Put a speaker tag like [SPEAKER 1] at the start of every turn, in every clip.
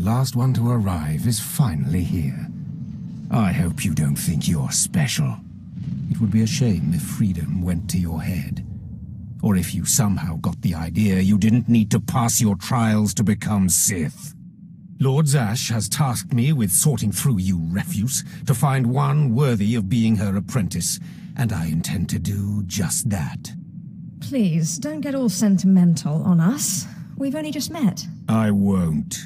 [SPEAKER 1] last one to arrive is finally here. I hope you don't think you're special. It would be a shame if freedom went to your head. Or if you somehow got the idea you didn't need to pass your trials to become Sith. Lord Zash has tasked me with sorting through you refuse to find one worthy of being her apprentice, and I intend to do just that.
[SPEAKER 2] Please, don't get all sentimental on us. We've only just met.
[SPEAKER 1] I won't.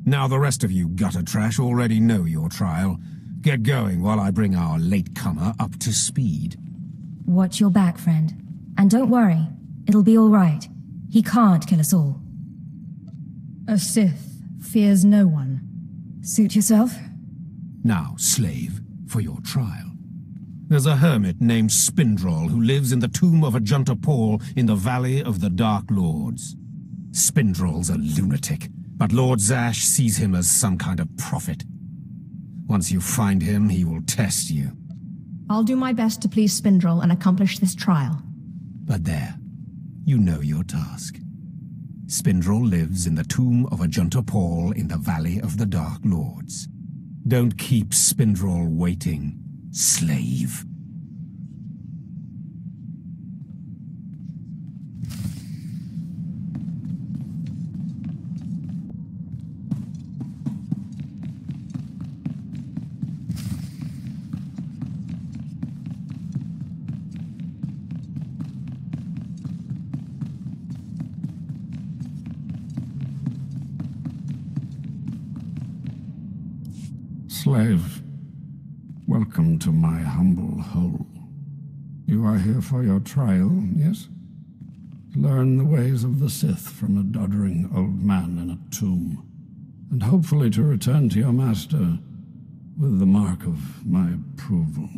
[SPEAKER 1] Now the rest of you gutter trash already know your trial. Get going while I bring our latecomer up to speed.
[SPEAKER 3] Watch your back, friend. And don't worry, it'll be all right. He can't kill us all.
[SPEAKER 2] A Sith fears no one.
[SPEAKER 3] Suit yourself?
[SPEAKER 1] Now, slave, for your trial. There's a hermit named Spindrol who lives in the tomb of Ajunta Paul in the Valley of the Dark Lords. Spindrol's a lunatic, but Lord Zash sees him as some kind of prophet. Once you find him, he will test you.
[SPEAKER 2] I'll do my best to please Spindrol and accomplish this trial.
[SPEAKER 1] But there, you know your task. Spindrol lives in the tomb of Ajunta Paul in the Valley of the Dark Lords. Don't keep Spindrol waiting, slave.
[SPEAKER 4] Slave, welcome to my humble hole. You are here for your trial, yes? Learn the ways of the Sith from a doddering old man in a tomb, and hopefully to return to your master with the mark of my approval.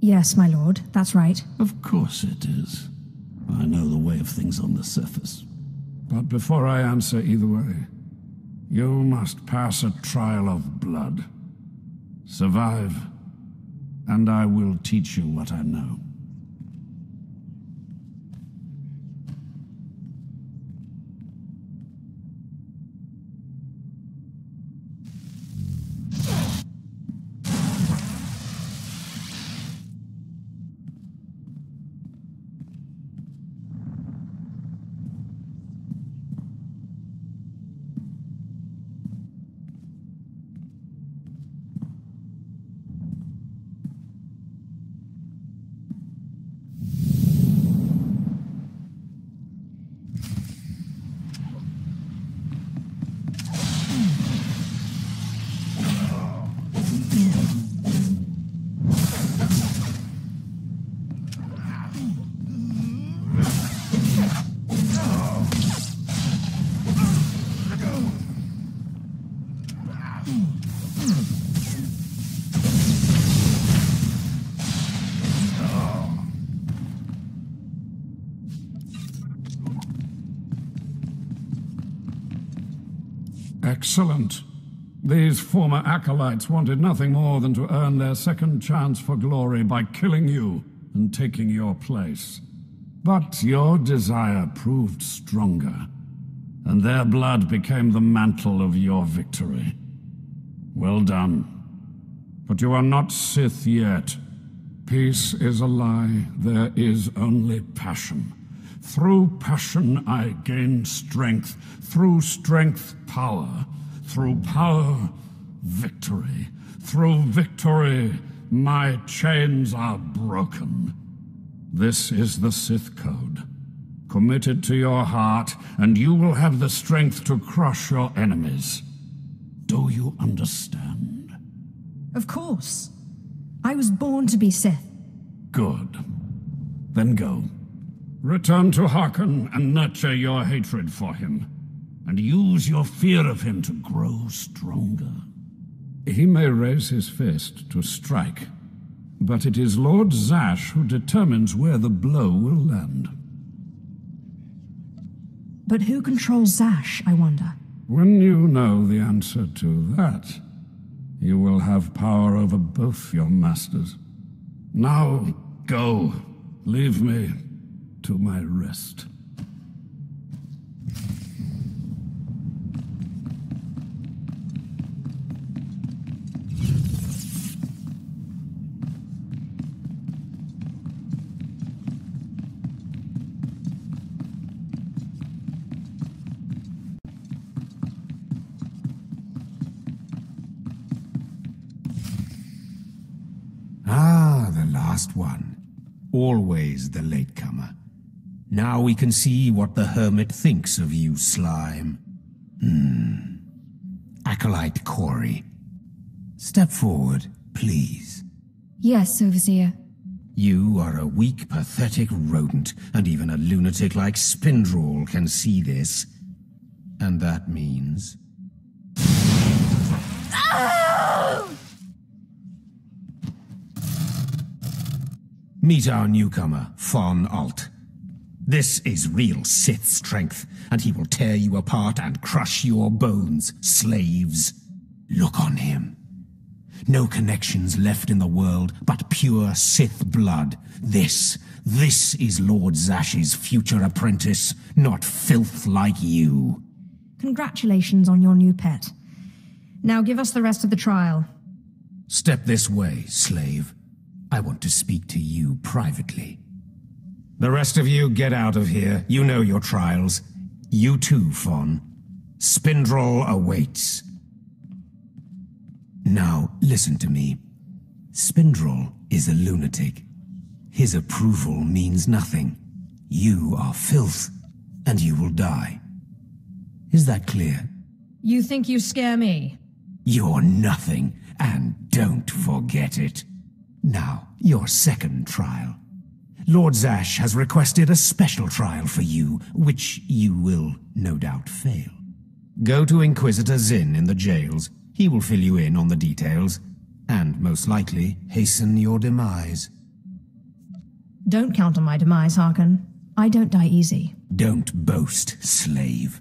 [SPEAKER 2] Yes, my lord, that's right.
[SPEAKER 4] Of course it is. I know the way of things on the surface. But before I answer either way, you must pass a trial of blood. Survive, and I will teach you what I know. Excellent. These former acolytes wanted nothing more than to earn their second chance for glory by killing you and taking your place. But your desire proved stronger, and their blood became the mantle of your victory. Well done. But you are not Sith yet. Peace is a lie. There is only passion. Through passion I gain strength. Through strength, power. Through power, victory. Through victory, my chains are broken. This is the Sith Code. Commit it to your heart, and you will have the strength to crush your enemies. Do you understand?
[SPEAKER 2] Of course. I was born to be Sith.
[SPEAKER 4] Good. Then go. Return to Harkon and nurture your hatred for him, and use your fear of him to grow stronger. He may raise his fist to strike, but it is Lord Zash who determines where the blow will land.
[SPEAKER 2] But who controls Zash, I wonder?
[SPEAKER 4] When you know the answer to that, you will have power over both your masters. Now, go. Leave me to my rest.
[SPEAKER 1] last one. Always the latecomer. Now we can see what the Hermit thinks of you, slime. Acolyte Corey. Step forward, please.
[SPEAKER 3] Yes, Overseer.
[SPEAKER 1] You are a weak, pathetic rodent, and even a lunatic like Spindrel can see this. And that means... Meet our newcomer, Von Alt. This is real Sith strength, and he will tear you apart and crush your bones, slaves. Look on him. No connections left in the world, but pure Sith blood. This is Lord Zash's future apprentice, not filth like you.
[SPEAKER 2] Congratulations on your new pet. Now give us the rest of the trial.
[SPEAKER 1] Step this way, slave. I want to speak to you privately. The rest of you get out of here. You know your trials. You too, Fawn. Spindrel awaits. Now, listen to me. Spindrel is a lunatic. His approval means nothing. You are filth, and you will die. Is that clear?
[SPEAKER 2] You think you scare me?
[SPEAKER 1] You're nothing, and don't forget it. Now, your second trial. Lord Zash has requested a special trial for you, which you will no doubt fail. Go to Inquisitor Zin in the jails. He will fill you in on the details, and most likely hasten your demise.
[SPEAKER 2] Don't count on my demise, Harkon. I don't die easy.
[SPEAKER 1] Don't boast, slave.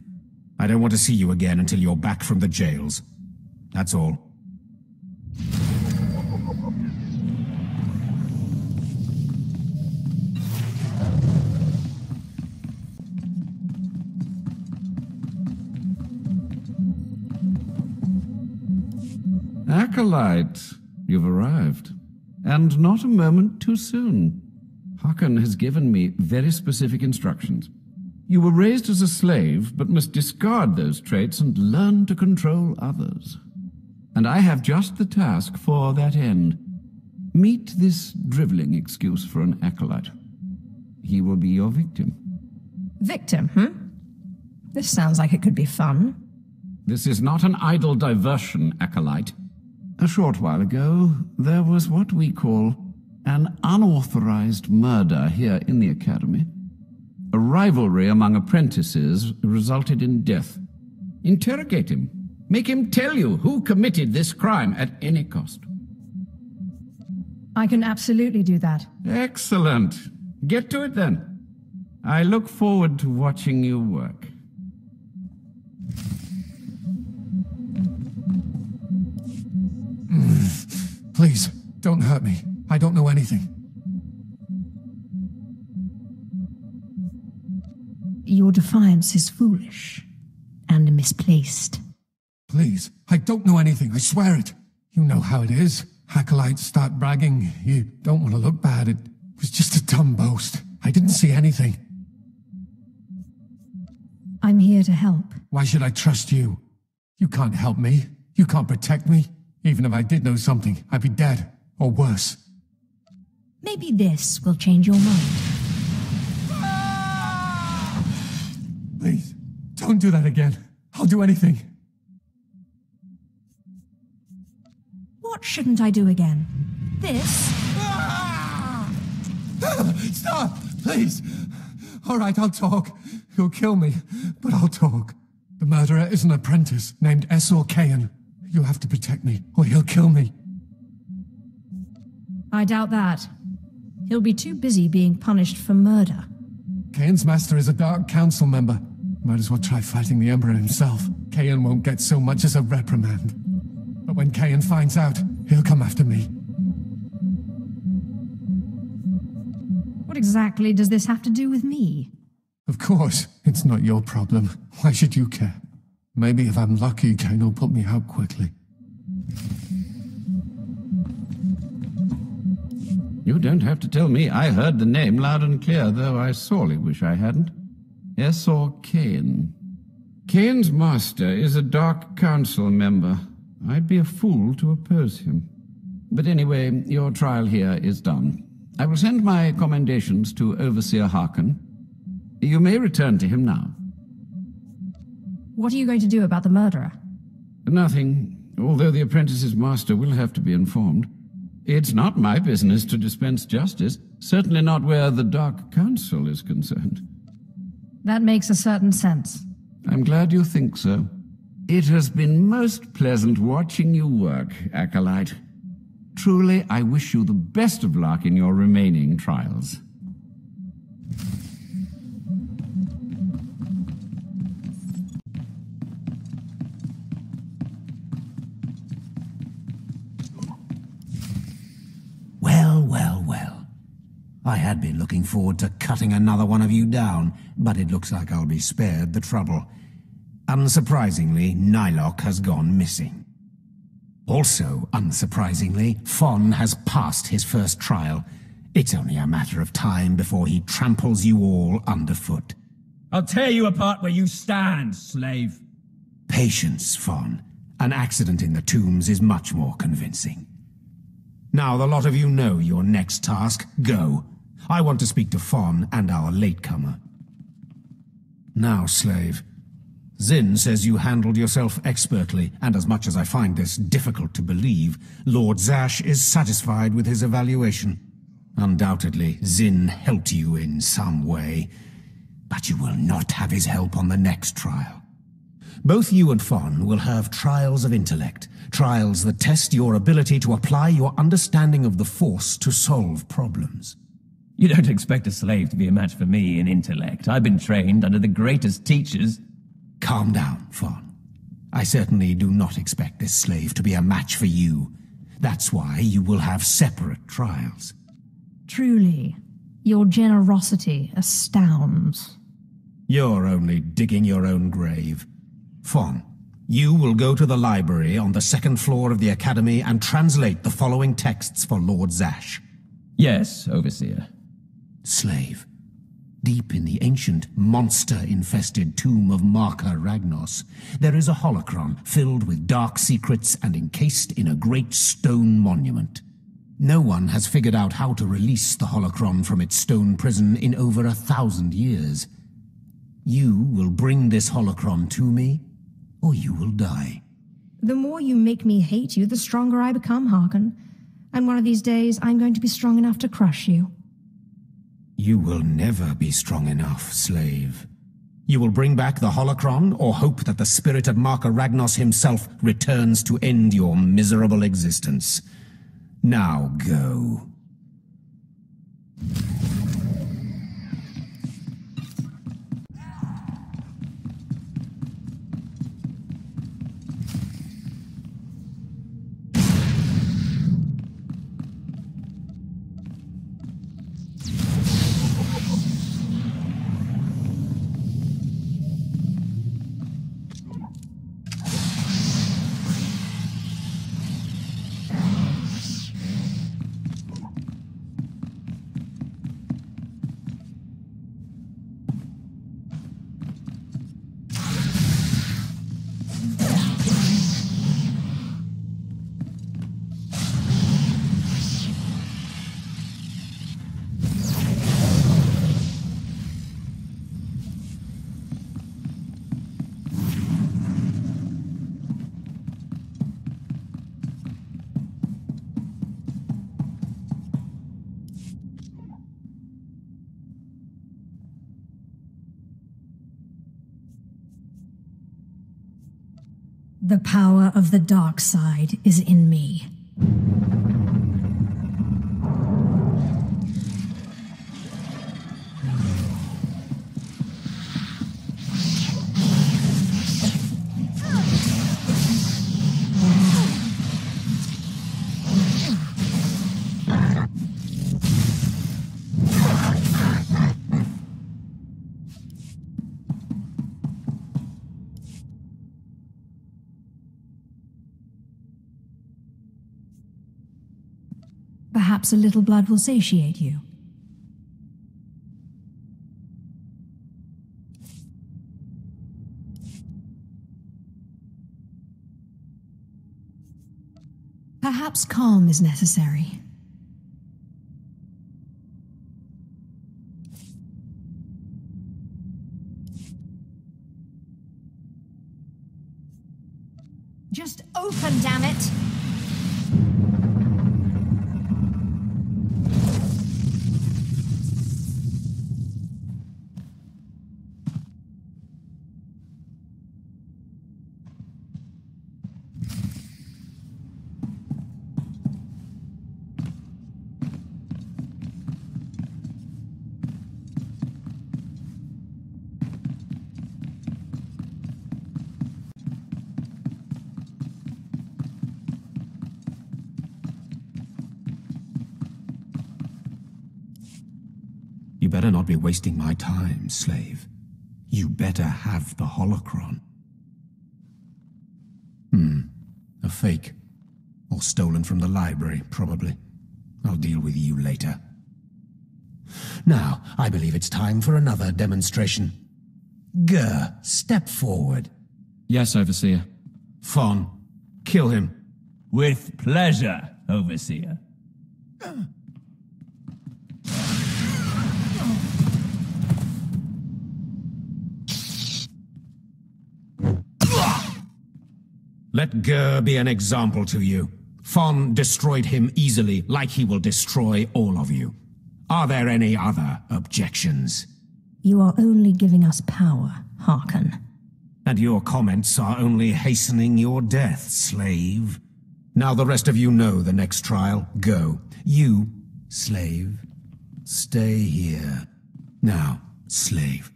[SPEAKER 1] I don't want to see you again until you're back from the jails. That's all.
[SPEAKER 4] Acolyte, you've arrived. And not a moment too soon. Harkon has given me very specific instructions. You were raised as a slave, but must discard those traits and learn to control others. And I have just the task for that end. Meet this driveling excuse for an acolyte. He will be your victim.
[SPEAKER 2] Victim, This sounds like it could be fun.
[SPEAKER 4] This is not an idle diversion, acolyte. A short while ago, there was what we call an unauthorized murder here in the Academy. A rivalry among apprentices resulted in death. Interrogate him. Make him tell you who committed this crime at any cost.
[SPEAKER 2] I can absolutely do that.
[SPEAKER 4] Excellent. Get to it then. I look forward to watching you work.
[SPEAKER 5] Please, don't hurt me. I don't know anything.
[SPEAKER 2] Your defiance is foolish and misplaced.
[SPEAKER 5] Please, I don't know anything, I swear it. You know how it is. Acolytes start bragging. You don't want to look bad. It was just a dumb boast. I didn't see anything.
[SPEAKER 2] I'm here to help.
[SPEAKER 5] Why should I trust you? You can't help me. You can't protect me. Even if I did know something, I'd be dead. Or worse.
[SPEAKER 2] Maybe this will change your mind.
[SPEAKER 5] Please, don't do that again. I'll do anything.
[SPEAKER 2] What shouldn't I do again? This?
[SPEAKER 5] Stop! Please! All right, I'll talk. You'll kill me, but I'll talk. The murderer is an apprentice named Essor Kayan. You have to protect me, or he'll kill me.
[SPEAKER 2] I doubt that. He'll be too busy being punished for murder.
[SPEAKER 5] Kayan's master is a Dark Council member. Might as well try fighting the Emperor himself. Kayan won't get so much as a reprimand. But when Kayan finds out, he'll come after me.
[SPEAKER 2] What exactly does this have to do with me?
[SPEAKER 5] Of course, it's not your problem. Why should you care? Maybe if I'm lucky, Kayan will put me out quickly.
[SPEAKER 4] You don't have to tell me. I heard the name loud and clear, though I sorely wish I hadn't. Essor Kayan. Kayan's master is a Dark Council member. I'd be a fool to oppose him. But anyway, your trial here is done. I will send my commendations to Overseer Harkin. You may return to him now.
[SPEAKER 2] What are you going to do about the murderer?
[SPEAKER 4] Nothing, although the apprentice's master will have to be informed. It's not my business to dispense justice, certainly not where the Dark Council is concerned.
[SPEAKER 2] That makes a certain sense.
[SPEAKER 4] I'm glad you think so. It has been most pleasant watching you work, Acolyte. Truly, I wish you the best of luck in your remaining trials.
[SPEAKER 1] Well. I had been looking forward to cutting another one of you down, but it looks like I'll be spared the trouble. Unsurprisingly, Nylock has gone missing. Also, unsurprisingly, Fon has passed his first trial. It's only a matter of time before he tramples you all underfoot.
[SPEAKER 6] I'll tear you apart where you stand, slave.
[SPEAKER 1] Patience, Fon. An accident in the tombs is much more convincing. Now the lot of you know your next task. Go. I want to speak to Fon and our latecomer. Now, slave. Zin says you handled yourself expertly, and as much as I find this difficult to believe, Lord Zash is satisfied with his evaluation. Undoubtedly, Zin helped you in some way, but you will not have his help on the next trial. Both you and Fon will have trials of intellect, trials that test your ability to apply your understanding of the Force to solve problems.
[SPEAKER 6] You don't expect a slave to be a match for me in intellect. I've been trained under the greatest teachers.
[SPEAKER 1] Calm down, Fon. I certainly do not expect this slave to be a match for you. That's why you will have separate trials.
[SPEAKER 2] Truly, your generosity astounds.
[SPEAKER 1] You're only digging your own grave. Fon, you will go to the library on the second floor of the Academy and translate the following texts for Lord Zash.
[SPEAKER 6] Yes, Overseer.
[SPEAKER 1] Slave, deep in the ancient, monster-infested tomb of Marka Ragnos, there is a holocron filled with dark secrets and encased in a great stone monument. No one has figured out how to release the holocron from its stone prison in over 1,000 years. You will bring this holocron to me, or you will die.
[SPEAKER 2] The more you make me hate you, the stronger I become, Harkin. And one of these days, I'm going to be strong enough to crush you.
[SPEAKER 1] You will never be strong enough, slave. You will bring back the holocron, or hope that the spirit of Marka Ragnos himself returns to end your miserable existence. Now go.
[SPEAKER 2] The power of the dark side is in me. Perhaps a little blood will satiate you. Perhaps calm is necessary. Just open, damn it!
[SPEAKER 1] You better not be wasting my time, slave. You better have the holocron. A fake. Or stolen from the library, probably. I'll deal with you later. Now, I believe it's time for another demonstration. Gur, step forward.
[SPEAKER 6] Yes, Overseer.
[SPEAKER 1] Fon, kill him.
[SPEAKER 6] With pleasure, Overseer.
[SPEAKER 1] Let Gur be an example to you. Fon destroyed him easily, like he will destroy all of you. Are there any other objections?
[SPEAKER 2] You are only giving us power, Harkon.
[SPEAKER 1] And your comments are only hastening your death, slave. Now the rest of you know the next trial. Go. You, slave, stay here. Now, slave,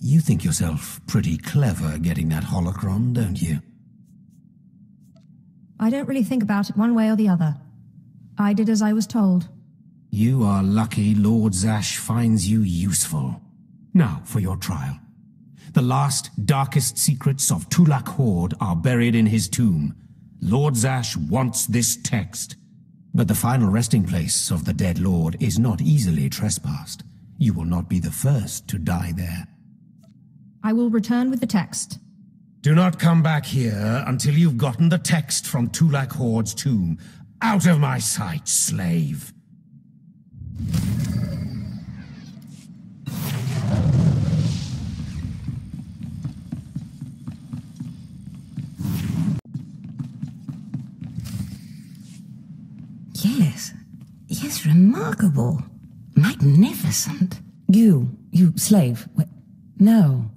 [SPEAKER 1] you think yourself pretty clever getting that holocron, don't you?
[SPEAKER 2] I don't really think about it one way or the other. I did as I was told.
[SPEAKER 1] You are lucky Lord Zash finds you useful. Now for your trial. The last, darkest secrets of Tulak Horde are buried in his tomb. Lord Zash wants this text. But the final resting place of the dead lord is not easily trespassed. You will not be the first to die there.
[SPEAKER 2] I will return with the text.
[SPEAKER 1] Do not come back here until you've gotten the text from Tulak Horde's tomb. Out of my sight, slave.
[SPEAKER 7] Yes, remarkable. Magnificent. You slave. No,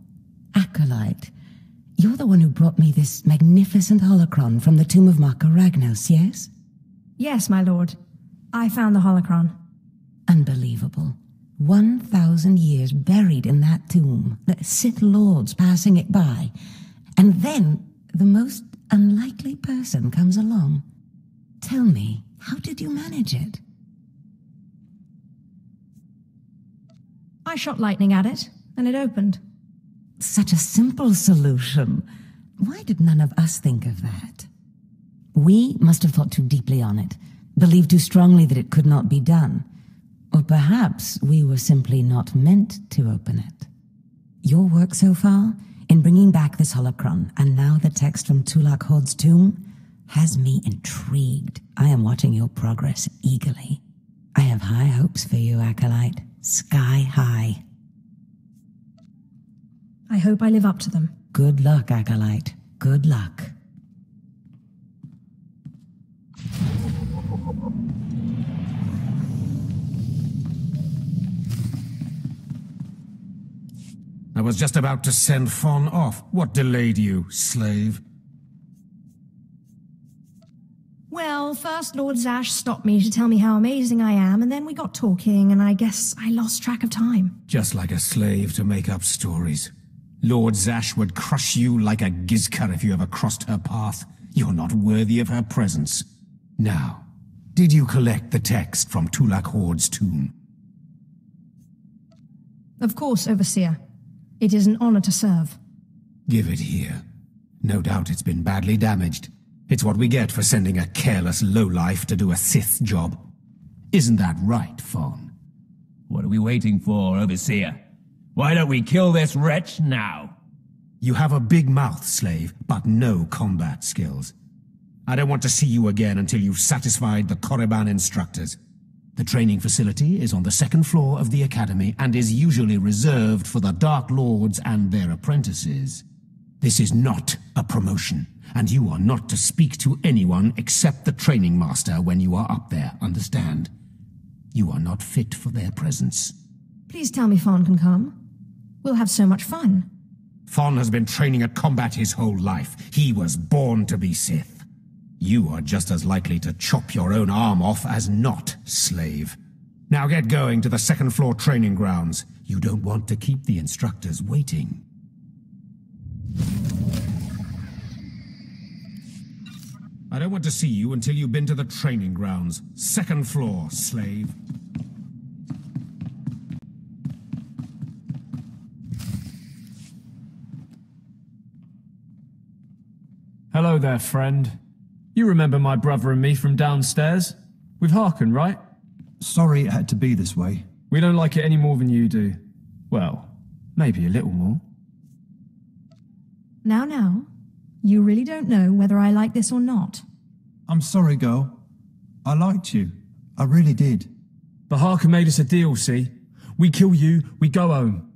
[SPEAKER 7] acolyte. You're the one who brought me this magnificent holocron from the tomb of Marka Ragnos, yes?
[SPEAKER 2] Yes, my lord. I found the holocron.
[SPEAKER 7] Unbelievable. 1,000 years buried in that tomb, the Sith Lords passing it by. And then the most unlikely person comes along. Tell me, how did you manage it?
[SPEAKER 2] I shot lightning at it, and it opened.
[SPEAKER 7] Such a simple solution. Why did none of us think of that? We must have thought too deeply on it, believed too strongly that it could not be done. Or perhaps we were simply not meant to open it. Your work so far, in bringing back this holocron, and now the text from Tulak Horde's tomb, has me intrigued. I am watching your progress eagerly. I have high hopes for you, Acolyte. Sky high.
[SPEAKER 2] I hope I live up to them.
[SPEAKER 7] Good luck, Acolyte. Good luck.
[SPEAKER 1] I was just about to send Fon off. What delayed you, slave?
[SPEAKER 2] Well, first Lord Zash stopped me to tell me how amazing I am, and then we got talking, and I guess I lost track of time.
[SPEAKER 1] Just like a slave to make up stories. Lord Zash would crush you like a Gizka if you ever crossed her path. You're not worthy of her presence. Now, did you collect the text from Tulak Horde's tomb?
[SPEAKER 2] Of course, Overseer. It is an honor to serve.
[SPEAKER 1] Give it here. No doubt it's been badly damaged. It's what we get for sending a careless lowlife to do a Sith job. Isn't that right, Fon?
[SPEAKER 6] What are we waiting for, Overseer? Why don't we kill this wretch now?
[SPEAKER 1] You have a big mouth, slave, but no combat skills. I don't want to see you again until you've satisfied the Korriban instructors. The training facility is on the second floor of the academy and is usually reserved for the Dark Lords and their apprentices. This is not a promotion, and you are not to speak to anyone except the training master when you are up there, understand? You are not fit for their presence.
[SPEAKER 2] Please tell me Fawn can come. We'll have so much fun.
[SPEAKER 1] Fawn has been training at combat his whole life. He was born to be Sith. You are just as likely to chop your own arm off as not, slave. Now get going to the second floor training grounds. You don't want to keep the instructors waiting. I don't want to see you until you've been to the training grounds. Second floor, slave.
[SPEAKER 8] Hello there, friend. You remember my brother and me from downstairs? With Harkin, right?
[SPEAKER 9] Sorry it had to be this way.
[SPEAKER 8] We don't like it any more than you do. Well, maybe a little more.
[SPEAKER 2] Now, you really don't know whether I like this or not.
[SPEAKER 9] I'm sorry, girl. I liked you. I really did.
[SPEAKER 8] But Harkin made us a deal, see? We kill you, we go home.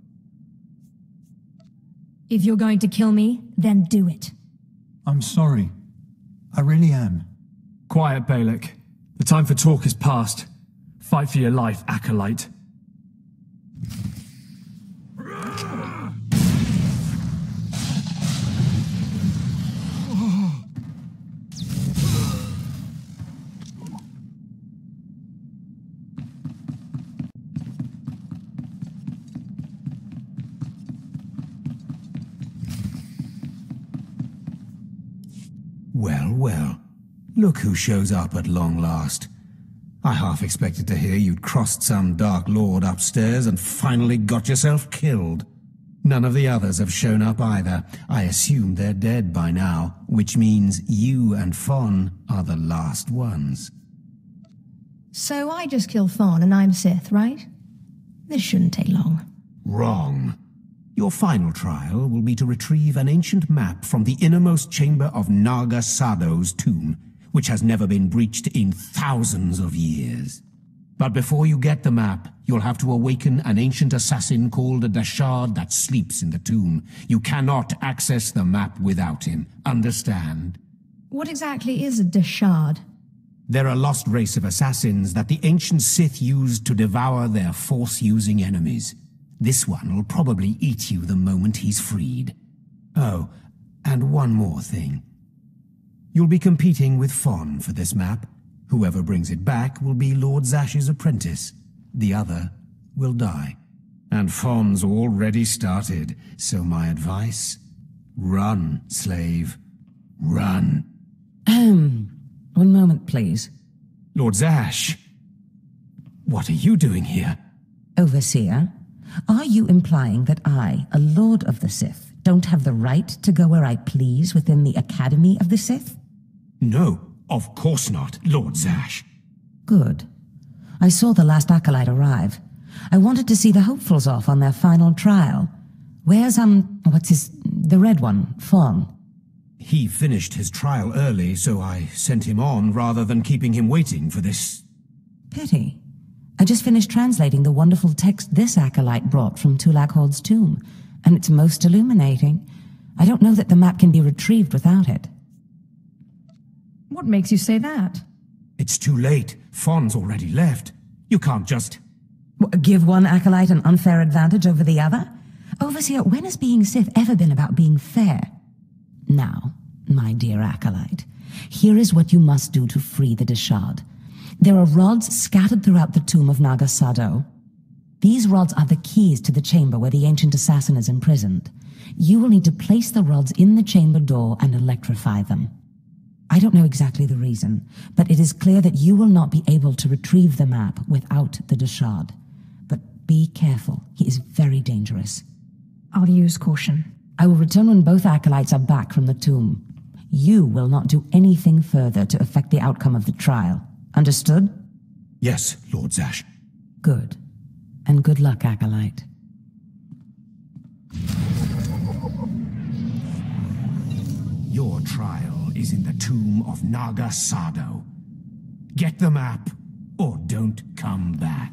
[SPEAKER 2] If you're going to kill me, then do it.
[SPEAKER 9] I'm sorry. I really am.
[SPEAKER 8] Quiet, Balak. The time for talk is past. Fight for your life, Acolyte.
[SPEAKER 1] Well. Look who shows up at long last. I half expected to hear you'd crossed some Dark Lord upstairs and finally got yourself killed. None of the others have shown up either. I assume they're dead by now, which means you and Fawn are the last ones.
[SPEAKER 2] So I just kill Fawn and I'm Sith, right? This shouldn't take long.
[SPEAKER 1] Wrong. Your final trial will be to retrieve an ancient map from the innermost chamber of Naga Sado's tomb, which has never been breached in thousands of years. But before you get the map, you'll have to awaken an ancient assassin called a Dashard that sleeps in the tomb. You cannot access the map without him, understand?
[SPEAKER 2] What exactly is a Dashard?
[SPEAKER 1] They're a lost race of assassins that the ancient Sith used to devour their Force-using enemies. This one will probably eat you the moment he's freed. Oh, and one more thing. You'll be competing with Fawn for this map. Whoever brings it back will be Lord Zash's apprentice. The other will die. And Fawn's already started, so my advice? Run, slave. Run.
[SPEAKER 7] One moment, please.
[SPEAKER 1] Lord Zash, what are you doing here?
[SPEAKER 7] Overseer, are you implying that I, a Lord of the Sith, don't have the right to go where I please within the Academy of the Sith?
[SPEAKER 1] No, of course not, Lord Zash.
[SPEAKER 7] Good. I saw the last acolyte arrive. I wanted to see the hopefuls off on their final trial. Where's, the red one, Fawn?
[SPEAKER 1] He finished his trial early, so I sent him on rather than keeping him waiting for this.
[SPEAKER 7] Pity. I just finished translating the wonderful text this acolyte brought from Tulak Hord's tomb, and it's most illuminating. I don't know that the map can be retrieved without it.
[SPEAKER 2] What makes you say that?
[SPEAKER 1] It's too late. Fawn's already left. You can't just...
[SPEAKER 7] Give one acolyte an unfair advantage over the other? Overseer, when has being Sith ever been about being fair? Now, my dear acolyte, here is what you must do to free the Dashard. There are rods scattered throughout the tomb of Naga Sado. These rods are the keys to the chamber where the ancient assassin is imprisoned. You will need to place the rods in the chamber door and electrify them. I don't know exactly the reason, but it is clear that you will not be able to retrieve the map without the Dashard. But be careful, he is very dangerous.
[SPEAKER 2] I'll use caution.
[SPEAKER 7] I will return when both acolytes are back from the tomb. You will not do anything further to affect the outcome of the trial. Understood?
[SPEAKER 1] Yes, Lord Zash.
[SPEAKER 7] Good. And good luck, acolyte.
[SPEAKER 1] Your trial is in the tomb of Naga Sado. Get the map, or don't come back.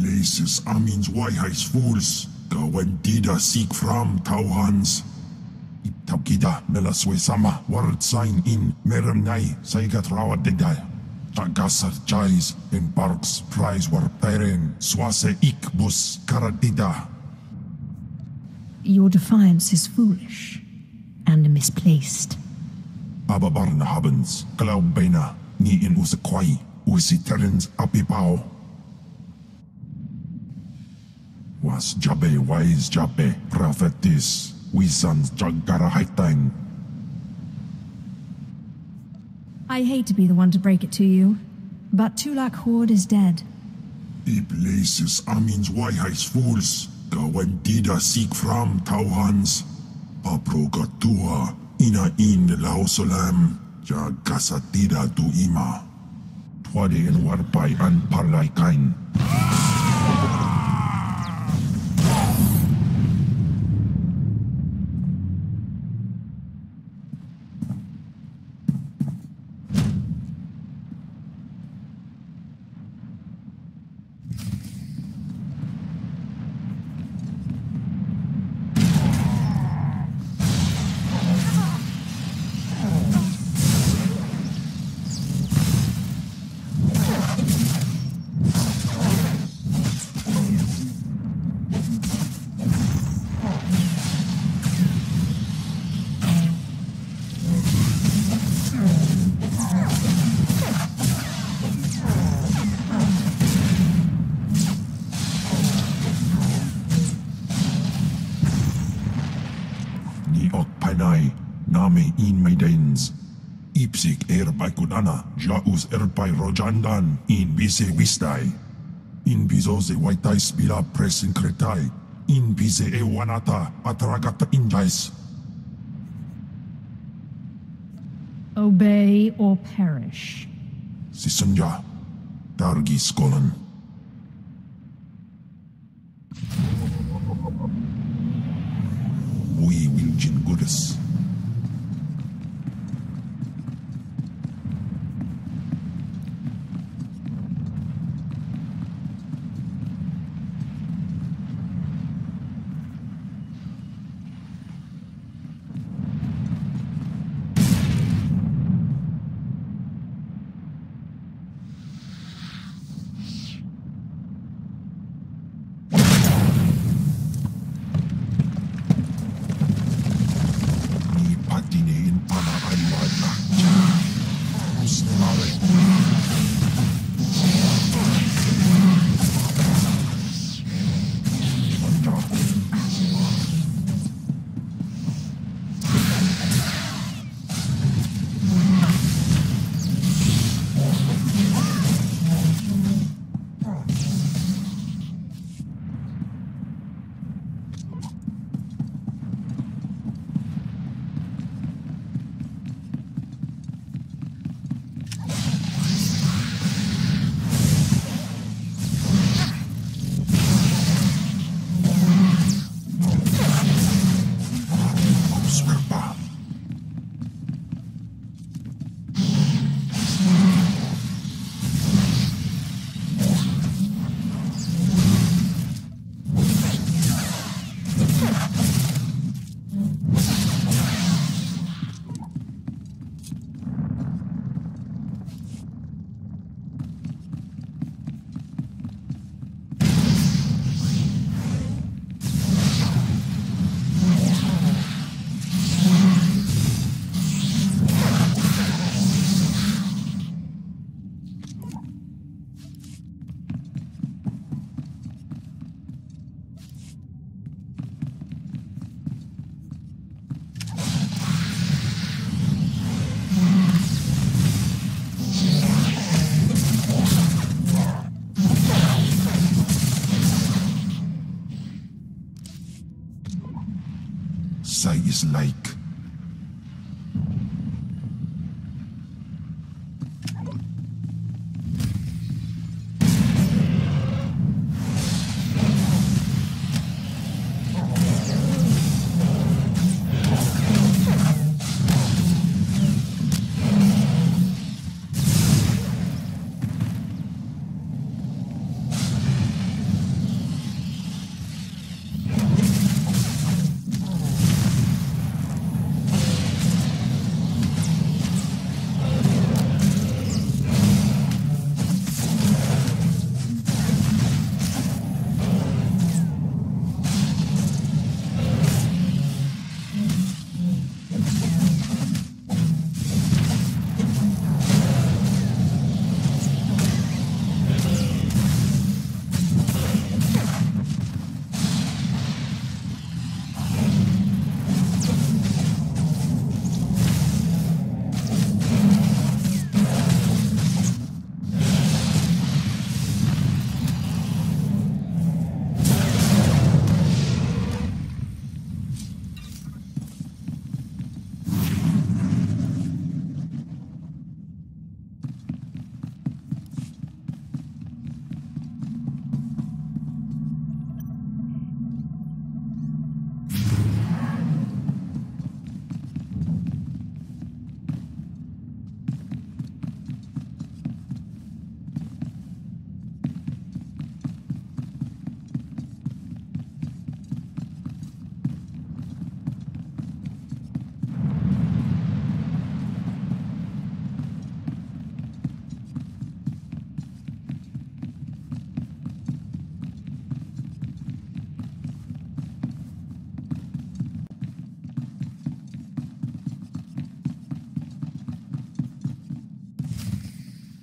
[SPEAKER 10] Places Amin's Waiheis fools, Gawendida seek from Tauhans. Itaukida Melaswe Sama, word sign in Meremnai, Saigat Rawadidai. Tagasar Jais, in Parks, Prize war Peren, Swase Ikbus Karadida.
[SPEAKER 2] Your defiance is foolish and misplaced.
[SPEAKER 10] Ababarna Habens, Glaubena, ni in Usakwai, Usiterens Apipao. Was Jabe wise Jabe, prophetess, Wisans Jagara Haitang.
[SPEAKER 2] I hate to be the one to break it to you, but Tulak Horde is dead.
[SPEAKER 10] The places Amins Waihais fools, Gawan Dida seek from Tauhans. Paproga Tua, Ina in Lausolam, Jagasatida tu Ima. Twade and Warpai and Parlaikain. Name in maidens. Ipsik erbai kudana, jaus erbai rojandan, in bise vistai. In bizoze waitais bila presin kretai, in bise ewanata atragata injais.
[SPEAKER 2] Obey or perish.
[SPEAKER 10] Sisunja, Dargi Skolan. We will Jingudis. Is like.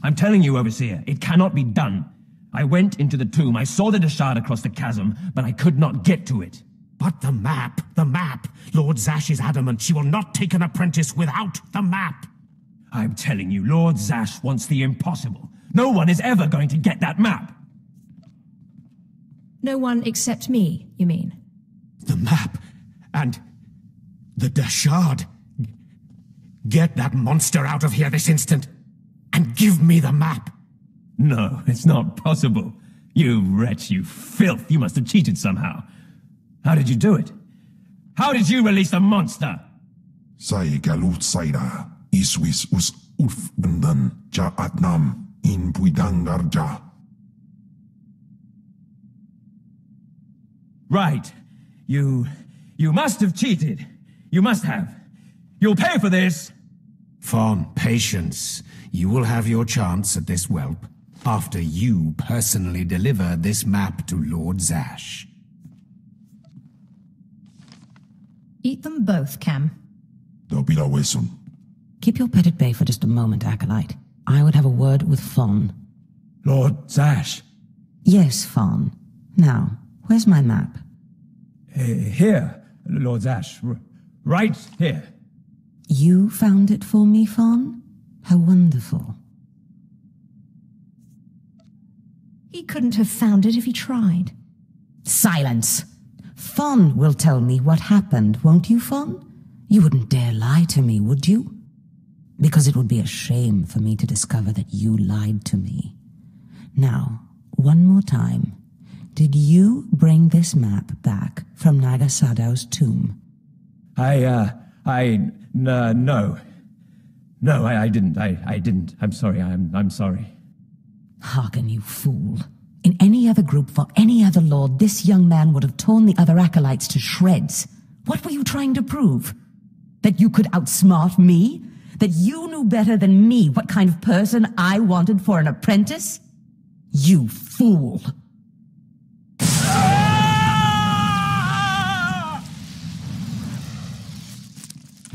[SPEAKER 6] I'm telling you, Overseer, it cannot be done. I went into the tomb, I saw the Dashard across the chasm, but I could not get to it.
[SPEAKER 1] But the map! Lord Zash is adamant she will not take an apprentice without the map!
[SPEAKER 6] I'm telling you, Lord Zash wants the impossible. No one is ever going to get that map!
[SPEAKER 2] No one except me, you mean?
[SPEAKER 1] The map and the Dashard. Get that monster out of here this instant and give me the map.
[SPEAKER 6] No, it's not possible. You wretch, you filth. You must have cheated somehow. How did you do it? How did you release the monster?
[SPEAKER 10] Sai galut saira, iswis us urf bendan, ja atnam, in puidangarja.
[SPEAKER 6] Right. You must have cheated. You must have. You'll pay for this.
[SPEAKER 1] Fawn, patience. You will have your chance at this whelp after you personally deliver this map to Lord Zash.
[SPEAKER 2] Eat them both, Cam.
[SPEAKER 10] Dobila wesun.
[SPEAKER 7] Keep your pet at bay for just a moment, Acolyte. I would have a word with Fawn.
[SPEAKER 6] Lord Zash.
[SPEAKER 7] Yes, Fawn. Now, where's my map?
[SPEAKER 6] Here, Lord Zash. Right here.
[SPEAKER 7] You found it for me, Fawn? How wonderful.
[SPEAKER 2] He couldn't have found it if he tried.
[SPEAKER 7] Silence! Fawn will tell me what happened, won't you, Fawn? You wouldn't dare lie to me, would you? Because it would be a shame for me to discover that you lied to me. Now, one more time. Did you bring this map back from Nagasadow's tomb?
[SPEAKER 6] No. No, I didn't. I didn't. I'm sorry. I'm sorry.
[SPEAKER 7] Hearken, you fool. In any other group for any other lord, this young man would have torn the other acolytes to shreds. What were you trying to prove? That you could outsmart me? That you knew better than me what kind of person I wanted for an apprentice? You fool.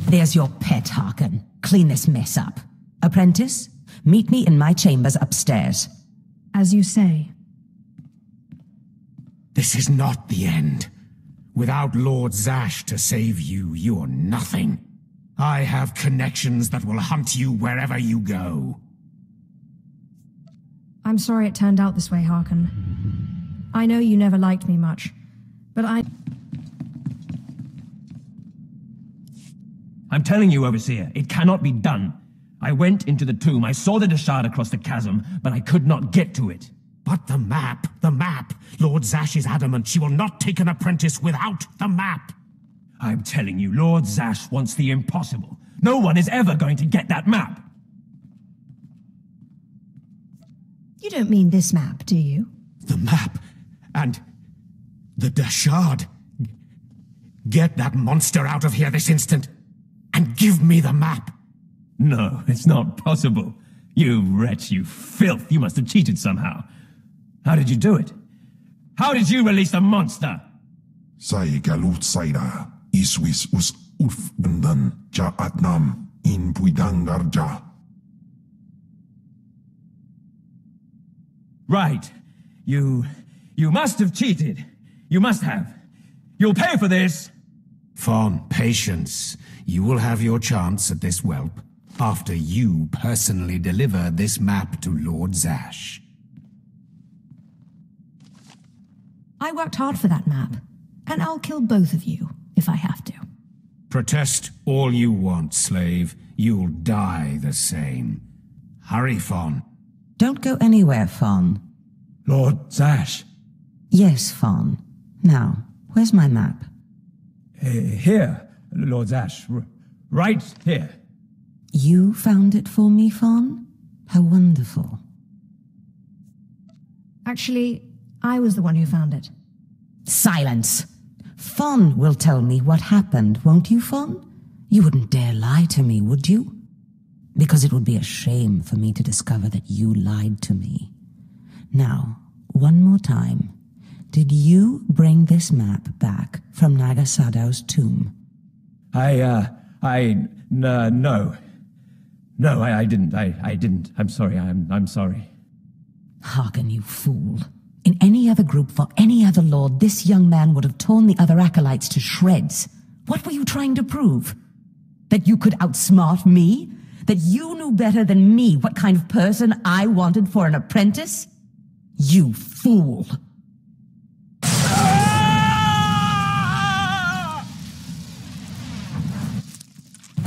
[SPEAKER 7] There's your pet, Harkin. Clean this mess up. Apprentice, meet me in my chambers upstairs.
[SPEAKER 2] As you say.
[SPEAKER 1] This is not the end. Without Lord Zash to save you, you're nothing. I have connections that will hunt you wherever you go.
[SPEAKER 2] I'm sorry it turned out this way, Harkin. I know you never liked me much, but
[SPEAKER 6] I'm telling you, Overseer, it cannot be done. I went into the tomb, I saw the Dashard across the chasm, but I could not get to it.
[SPEAKER 1] But the map! Lord Zash is adamant she will not take an apprentice without the map!
[SPEAKER 6] I'm telling you, Lord Zash wants the impossible. No one is ever going to get that map!
[SPEAKER 2] You don't mean this map, do you?
[SPEAKER 1] The map and the Dashard. Get that monster out of here this instant and give me the map.
[SPEAKER 6] No, it's not possible. You wretch, you filth. You must have cheated somehow. How did you do it? How did you release the monster?
[SPEAKER 10] Sai galut saira, iswis us urf bendan, ja atnam, in puidangarja.
[SPEAKER 6] Right. You must have cheated. You must have. You'll pay for this.
[SPEAKER 1] Fawn, patience. You will have your chance at this whelp after you personally deliver this map to Lord Zash.
[SPEAKER 2] I worked hard for that map, and I'll kill both of you if I have to.
[SPEAKER 1] Protest all you want, slave. You'll die the same. Hurry, Fawn.
[SPEAKER 7] Don't go anywhere, Fawn.
[SPEAKER 6] Lord Zash.
[SPEAKER 7] Yes, Fawn. Now, where's my map?
[SPEAKER 6] Here, Lord Zash. Right here.
[SPEAKER 7] You found it for me, Fawn? How wonderful.
[SPEAKER 2] Actually, I was the one who found it.
[SPEAKER 7] Silence! Fawn will tell me what happened, won't you, Fawn? You wouldn't dare lie to me, would you? Because it would be a shame for me to discover that you lied to me. Now, one more time. Did you bring this map back from Nagasadow's tomb?
[SPEAKER 6] No. No, I didn't. I didn't. I'm sorry. I'm sorry.
[SPEAKER 7] Hearken, you fool. In any other group for any other lord, this young man would have torn the other acolytes to shreds. What were you trying to prove? That you could outsmart me? That you knew better than me what kind of person I wanted for an apprentice? You fool!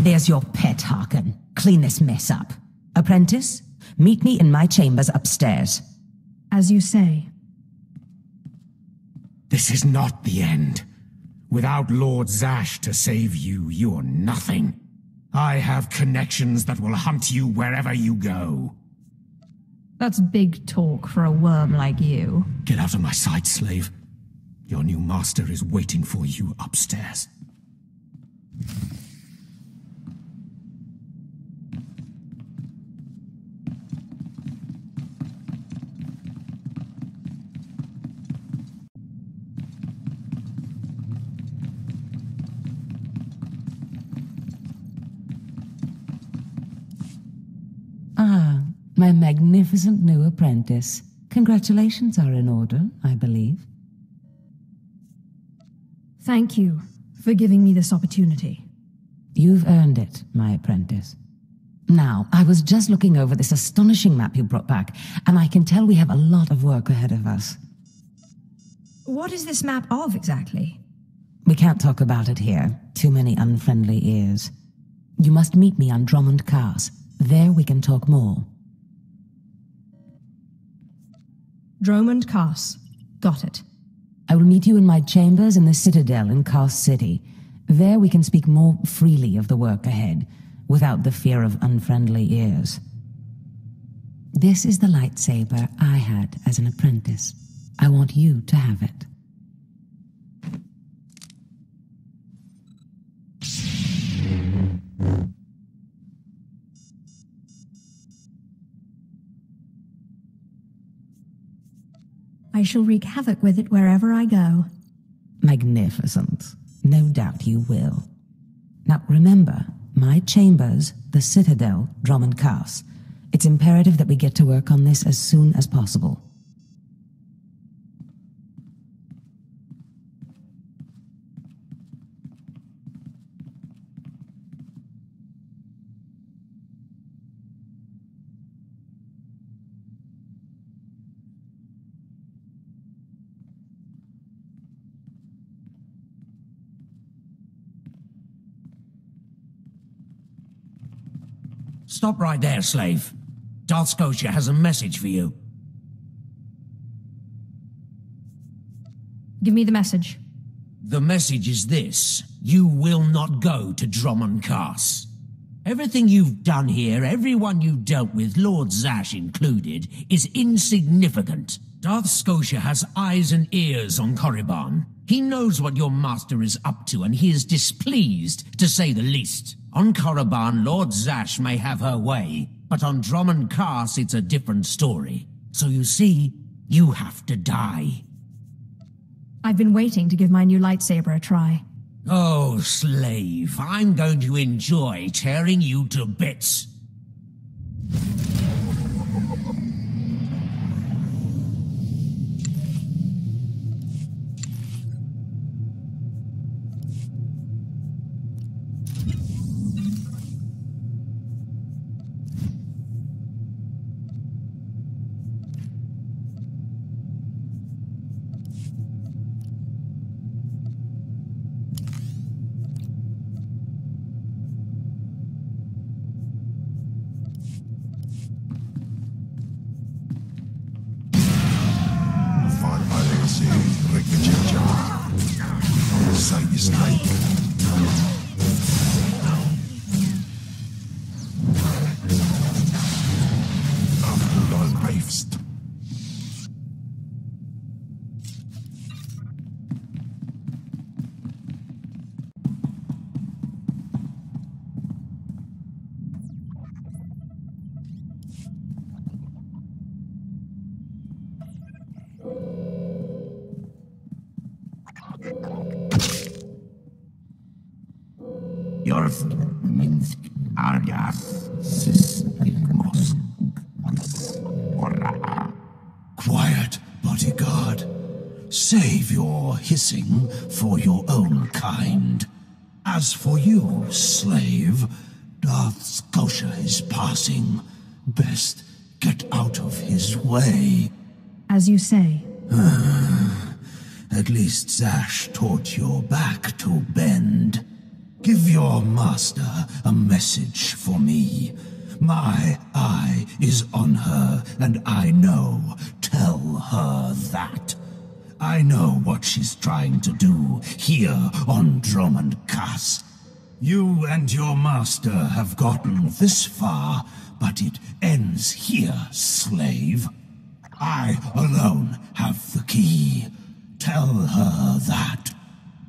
[SPEAKER 7] There's your pet, Harkin. Clean this mess up. Apprentice, meet me in my chambers upstairs.
[SPEAKER 2] As you say.
[SPEAKER 1] This is not the end. Without Lord Zash to save you, you're nothing. I have connections that will hunt you wherever you go.
[SPEAKER 2] That's big talk for a worm like you.
[SPEAKER 1] Get out of my sight, slave. Your new master is waiting for you upstairs.
[SPEAKER 7] Ah, my magnificent new apprentice. Congratulations are in order, I believe.
[SPEAKER 2] Thank you for giving me this opportunity.
[SPEAKER 7] You've earned it, my apprentice. Now, I was just looking over this astonishing map you brought back, and I can tell we have a lot of work ahead of us.
[SPEAKER 2] What is this map of, exactly?
[SPEAKER 7] We can't talk about it here. Too many unfriendly ears. You must meet me on Dromund Kaas. There we can talk more.
[SPEAKER 2] Dromund Kaas. Got it.
[SPEAKER 7] I will meet you in my chambers in the Citadel in Kaas City. There we can speak more freely of the work ahead, without the fear of unfriendly ears. This is the lightsaber I had as an apprentice. I want you to have it.
[SPEAKER 2] I shall wreak havoc with it wherever I go.
[SPEAKER 7] Magnificent. No doubt you will. Now remember, my chambers, the Citadel, Dromund Kaas. It's imperative that we get to work on this as soon as possible.
[SPEAKER 1] Stop right there, slave. Darth Scotia has a message for you.
[SPEAKER 2] Give me the message.
[SPEAKER 1] The message is this. You will not go to Dromund Kaas. Everything you've done here, everyone you dealt with, Lord Zash included, is insignificant. Darth Scotia has eyes and ears on Korriban. He knows what your master is up to, and he is displeased, to say the least. On Korriban, Lord Zash may have her way, but on Dromund Kaas it's a different story. So you see, you have to die.
[SPEAKER 2] I've been waiting to give my new lightsaber a try.
[SPEAKER 1] Oh, slave, I'm going to enjoy tearing you to bits. Quiet, bodyguard. Save your hissing for your own kind. As for you, slave, Darth Scotia is passing. Best get out of his way.
[SPEAKER 2] As you say.
[SPEAKER 1] At least Zash taught your back to bend. Give your master a message for me. My eye is on her, and I know. Tell her that. I know what she's trying to do here on Dromund Kaas. You and your master have gotten this far, but it ends here, slave. I alone have the key. Tell her that.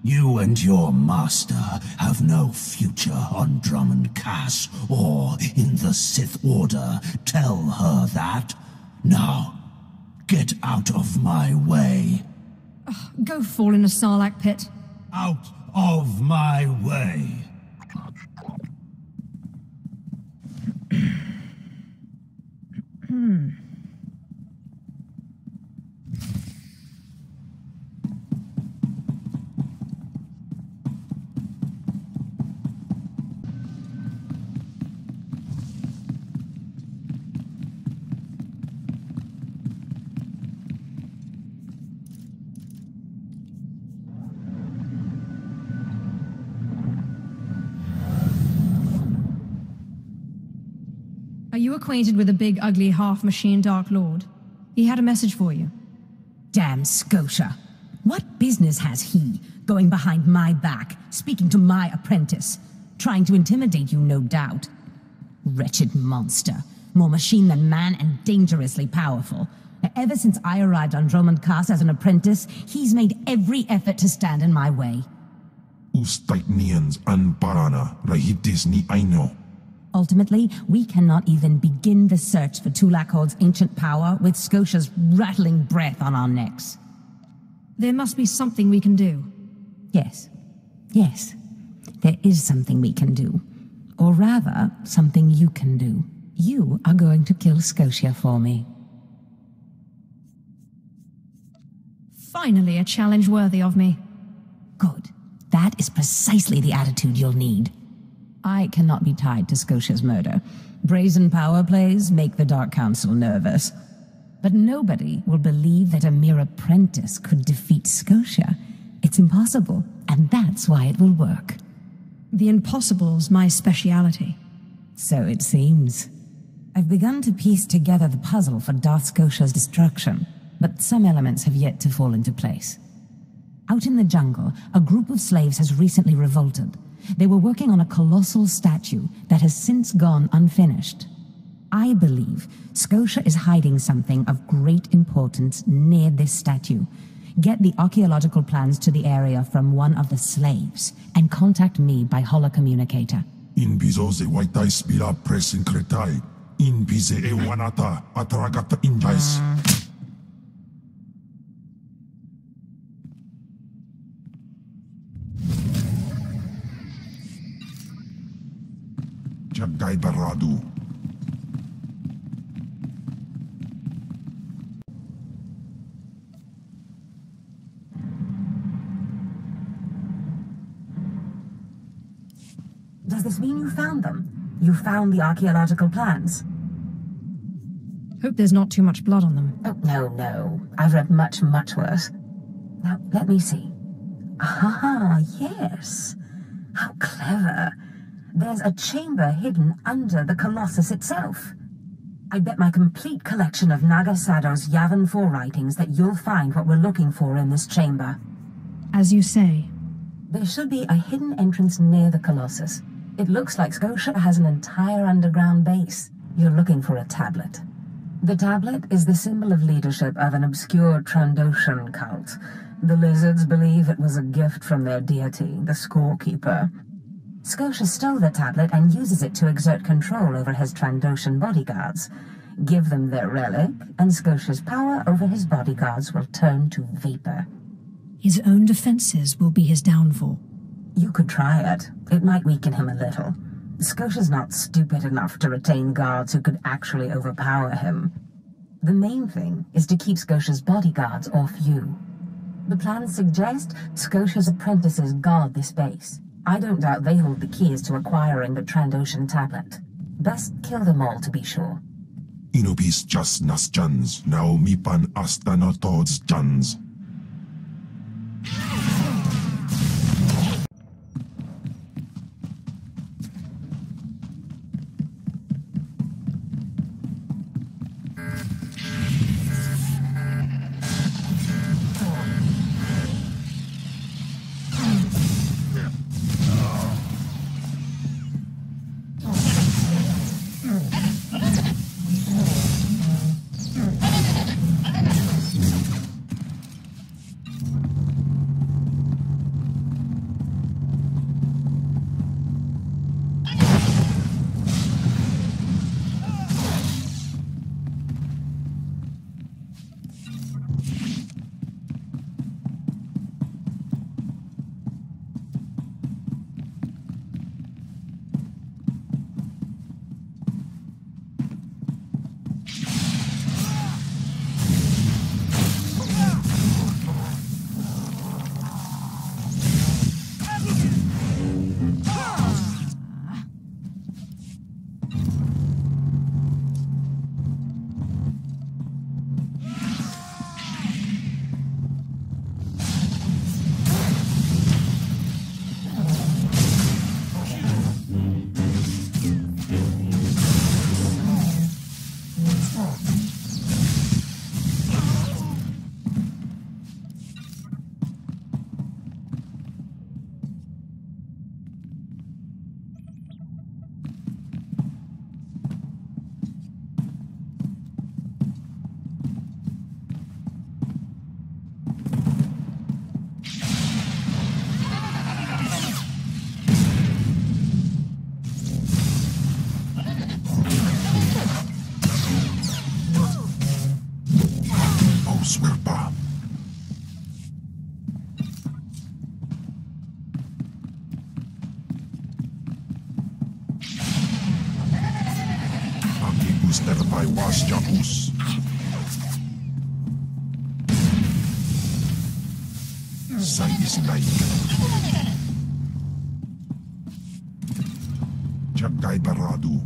[SPEAKER 1] You and your master have no future on Dromund Kaas or in the Sith Order. Tell her that. Now, get out of my way.
[SPEAKER 2] Go fall in a sarlacc pit.
[SPEAKER 1] Out of my way.
[SPEAKER 2] Are you acquainted with the big, ugly, half-machine Dark Lord? He had a message for you.
[SPEAKER 7] Damn Scotia. What business has he going behind my back, speaking to my apprentice? Trying to intimidate you, no doubt. Wretched monster. More machine than man and dangerously powerful. Ever since I arrived on Dromund Kaas as an apprentice, he's made every effort to stand in my way.
[SPEAKER 10] Ustaitnians an parana rahitis ni aino.
[SPEAKER 7] Ultimately, we cannot even begin the search for Tulakhod's ancient power with Scotia's rattling breath on our necks.
[SPEAKER 2] There must be something we can do.
[SPEAKER 7] Yes. Yes. There is something we can do. Or rather, something you can do. You are going to kill Scotia for me.
[SPEAKER 2] Finally, a challenge worthy of me.
[SPEAKER 7] Good. That is precisely the attitude you'll need. I cannot be tied to Scotia's murder. Brazen power plays make the Dark Council nervous. But nobody will believe that a mere apprentice could defeat Scotia. It's impossible, and that's why it will work.
[SPEAKER 2] The impossible's my speciality.
[SPEAKER 7] So it seems. I've begun to piece together the puzzle for Darth Scotia's destruction, but some elements have yet to fall into place. Out in the jungle, a group of slaves has recently revolted. They were working on a colossal statue that has since gone unfinished. I believe Scotia is hiding something of great importance near this statue. Get the archaeological plans to the area from one of the slaves, and contact me by holocommunicator.
[SPEAKER 10] In bizoze waitai spira presin kretai. In bize e wanata atragata injais. Jaggai Baradu.
[SPEAKER 7] Does this mean you found them? You found the archaeological plans?
[SPEAKER 2] Hope there's not too much blood on them.
[SPEAKER 7] Oh, no. I've read much, much worse. Now, let me see. Ah, yes. How clever. There's a chamber hidden under the Colossus itself. I bet my complete collection of Nagasado's Yavin 4 writings that you'll find what we're looking for in this chamber.
[SPEAKER 2] As you say.
[SPEAKER 7] There should be a hidden entrance near the Colossus. It looks like Scotia has an entire underground base. You're looking for a tablet. The tablet is the symbol of leadership of an obscure Trandoshan cult. The lizards believe it was a gift from their deity, the Scorekeeper. Scotia stole the tablet and uses it to exert control over his Trandoshan bodyguards. Give them their relic, and Scotia's power over his bodyguards will turn to vapor.
[SPEAKER 2] His own defenses will be his downfall.
[SPEAKER 7] You could try it. It might weaken him a little. Scotia's not stupid enough to retain guards who could actually overpower him. The main thing is to keep Scotia's bodyguards off you. The plans suggest Scotia's apprentices guard this base. I don't doubt they hold the keys to acquiring the Trandoshan tablet. Best kill them all to be sure.
[SPEAKER 10] Inubis just nas jans, now mipan asta no tods jans. Terpai was Jacus. Sai is like Jagai Baradu.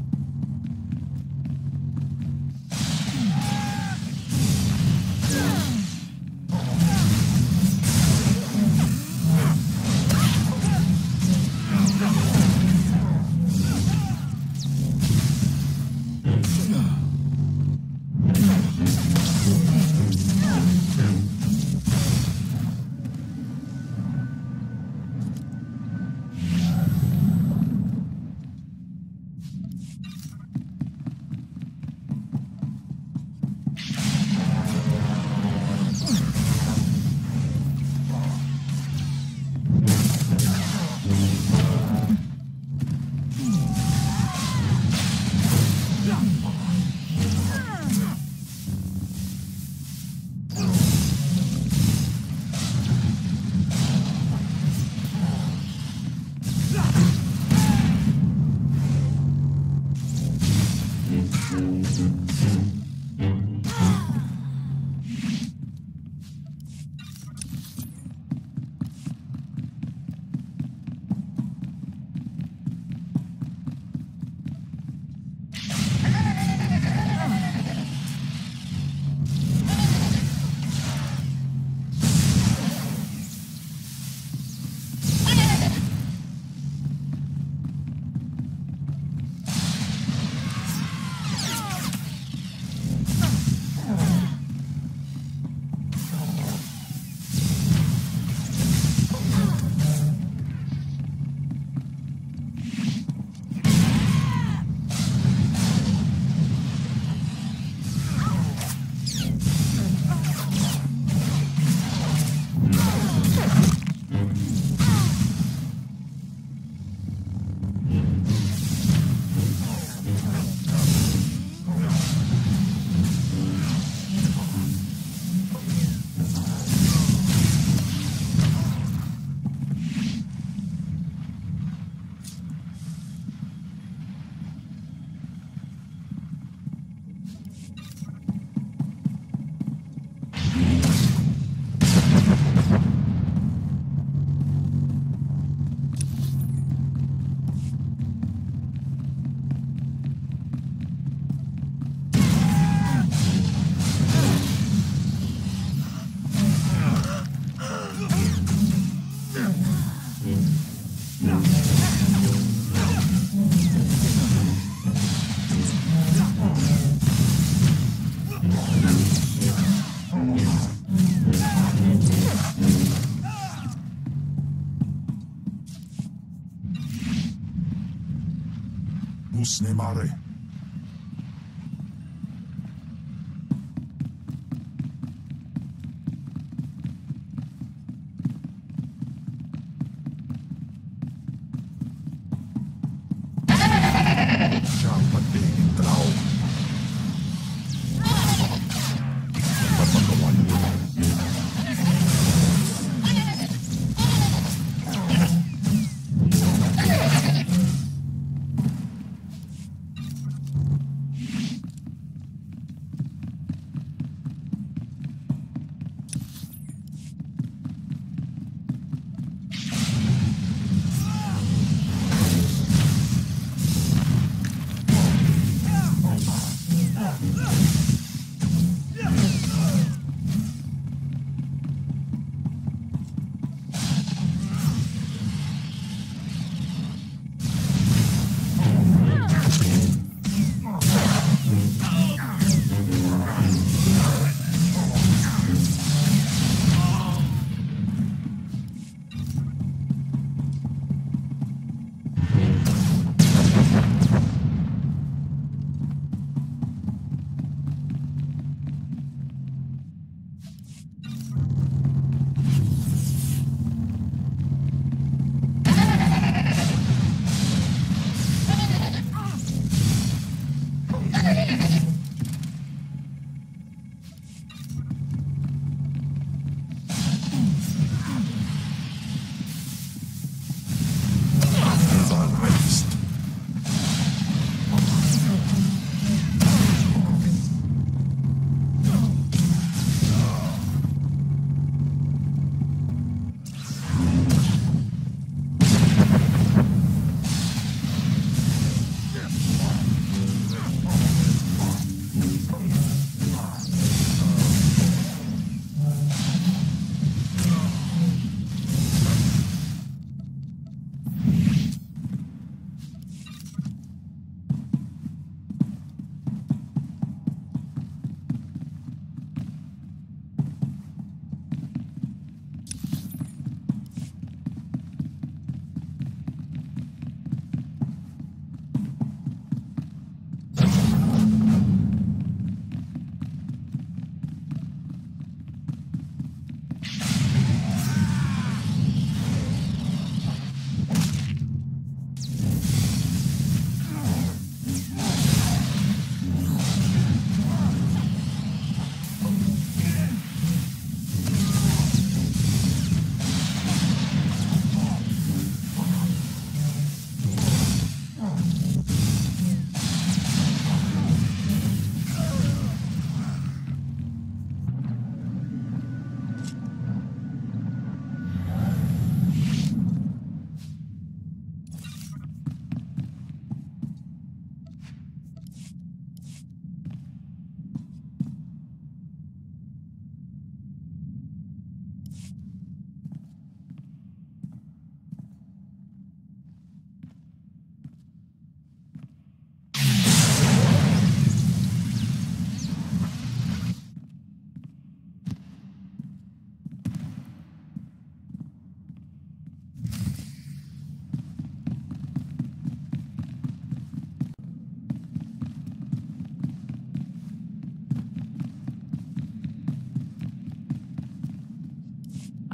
[SPEAKER 10] Lusnemare.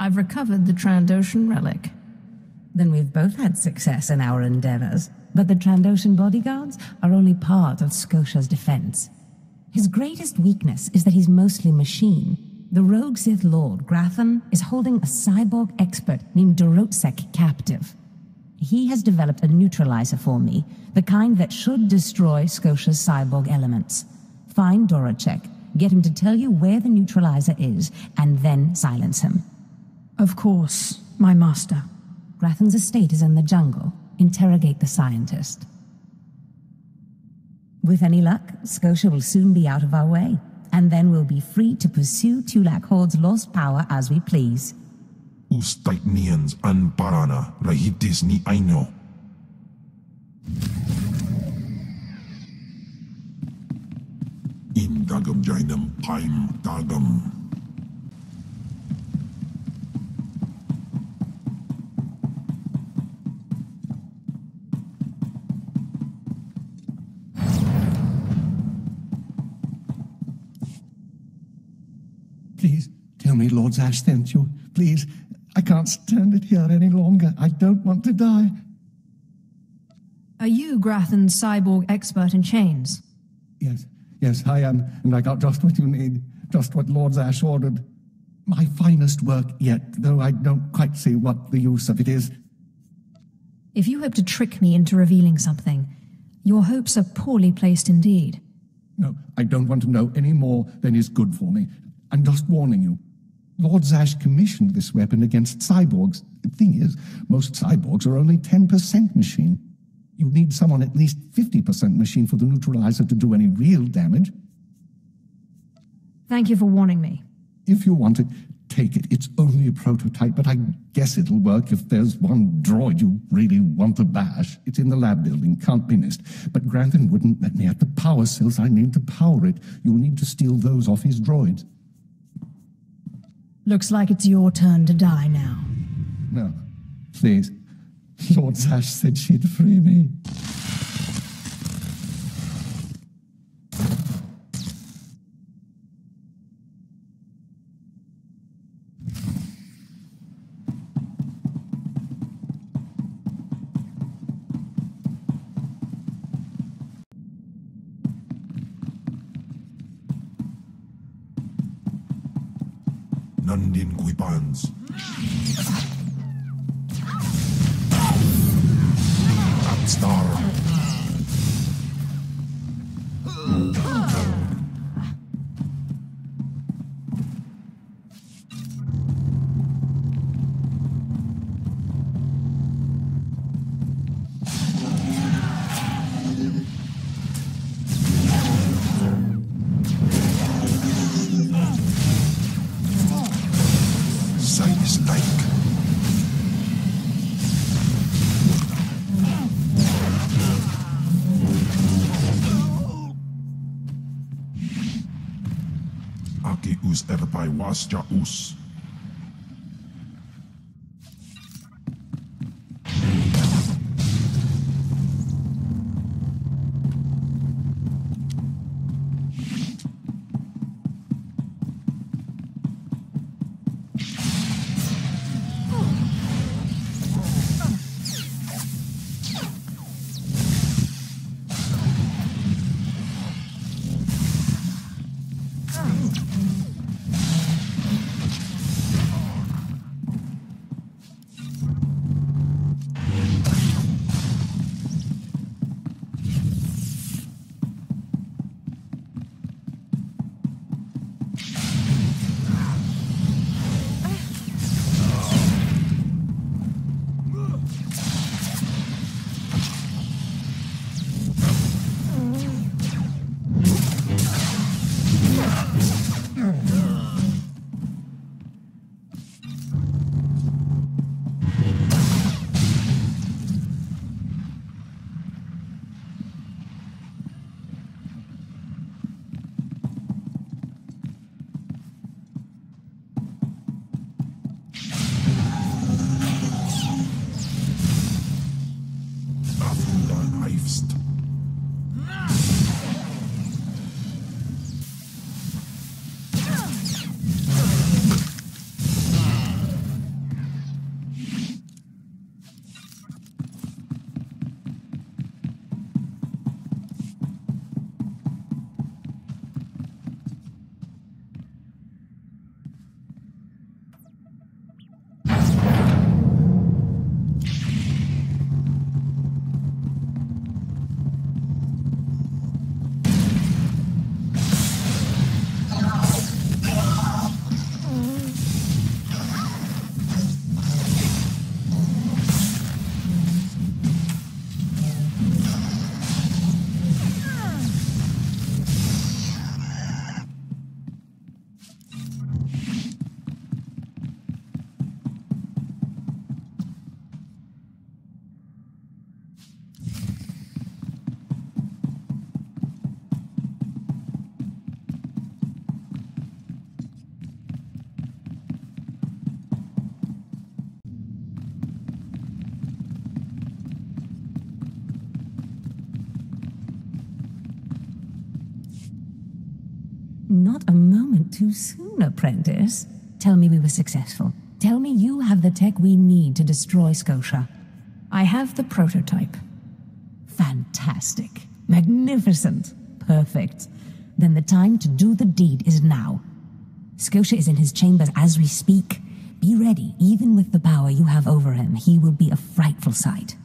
[SPEAKER 2] I've recovered the Trandoshan relic.
[SPEAKER 7] Then we've both had success in our endeavors. But the Trandoshan bodyguards are only part of Scotia's defense. His greatest weakness is that he's mostly machine. The rogue Sith Lord, Grathan, is holding a cyborg expert named Dorotsek captive. He has developed a neutralizer for me, the kind that should destroy Scotia's cyborg elements. Find Dorotsek, get him to tell you where the neutralizer is, and then silence him.
[SPEAKER 2] Of course, my master.
[SPEAKER 7] Grathan's estate is in the jungle. Interrogate the scientist. With any luck, Scotia will soon be out of our way, and then we'll be free to pursue Tulak Horde's lost power as we please.
[SPEAKER 10] Ustaitnians an parana rahitis ni aino. In dagam jainam paim dagam.
[SPEAKER 5] Please, tell me Lord Zash sent you. Please, I can't stand it here any longer. I don't want to die.
[SPEAKER 2] Are you Grathan's cyborg expert in chains?
[SPEAKER 5] Yes, I am, and I got just what you need. Just what Lord Zash ordered. My finest work yet, though I don't quite see what the use of it is.
[SPEAKER 2] If you hope to trick me into revealing something, your hopes are poorly placed indeed.
[SPEAKER 5] No, I don't want to know any more than is good for me. I'm just warning you. Lord Zash commissioned this weapon against cyborgs. The thing is, most cyborgs are only 10% machine. You need someone at least 50% machine for the neutralizer to do any real damage.
[SPEAKER 2] Thank you for warning me.
[SPEAKER 5] If you want it, take it. It's only a prototype, but I guess it'll work if there's one droid you really want to bash. It's in the lab building, can't be missed. But Grathan wouldn't let me at the power cells I need to power it. You'll need to steal those off his droids.
[SPEAKER 2] Looks like it's your turn to die now.
[SPEAKER 5] No, please. Lord Zash said she'd free me.
[SPEAKER 10] Nandin Kuipans. Star. Sight is like. Us erpai wasja us.
[SPEAKER 7] Not a moment too soon, apprentice. Tell me we were successful. Tell me you have the tech we need to destroy Scotia.
[SPEAKER 2] I have the prototype.
[SPEAKER 7] Fantastic. Magnificent. Perfect. Then the time to do the deed is now. Scotia is in his chambers as we speak. Be ready. Even with the power you have over him, he will be a frightful sight.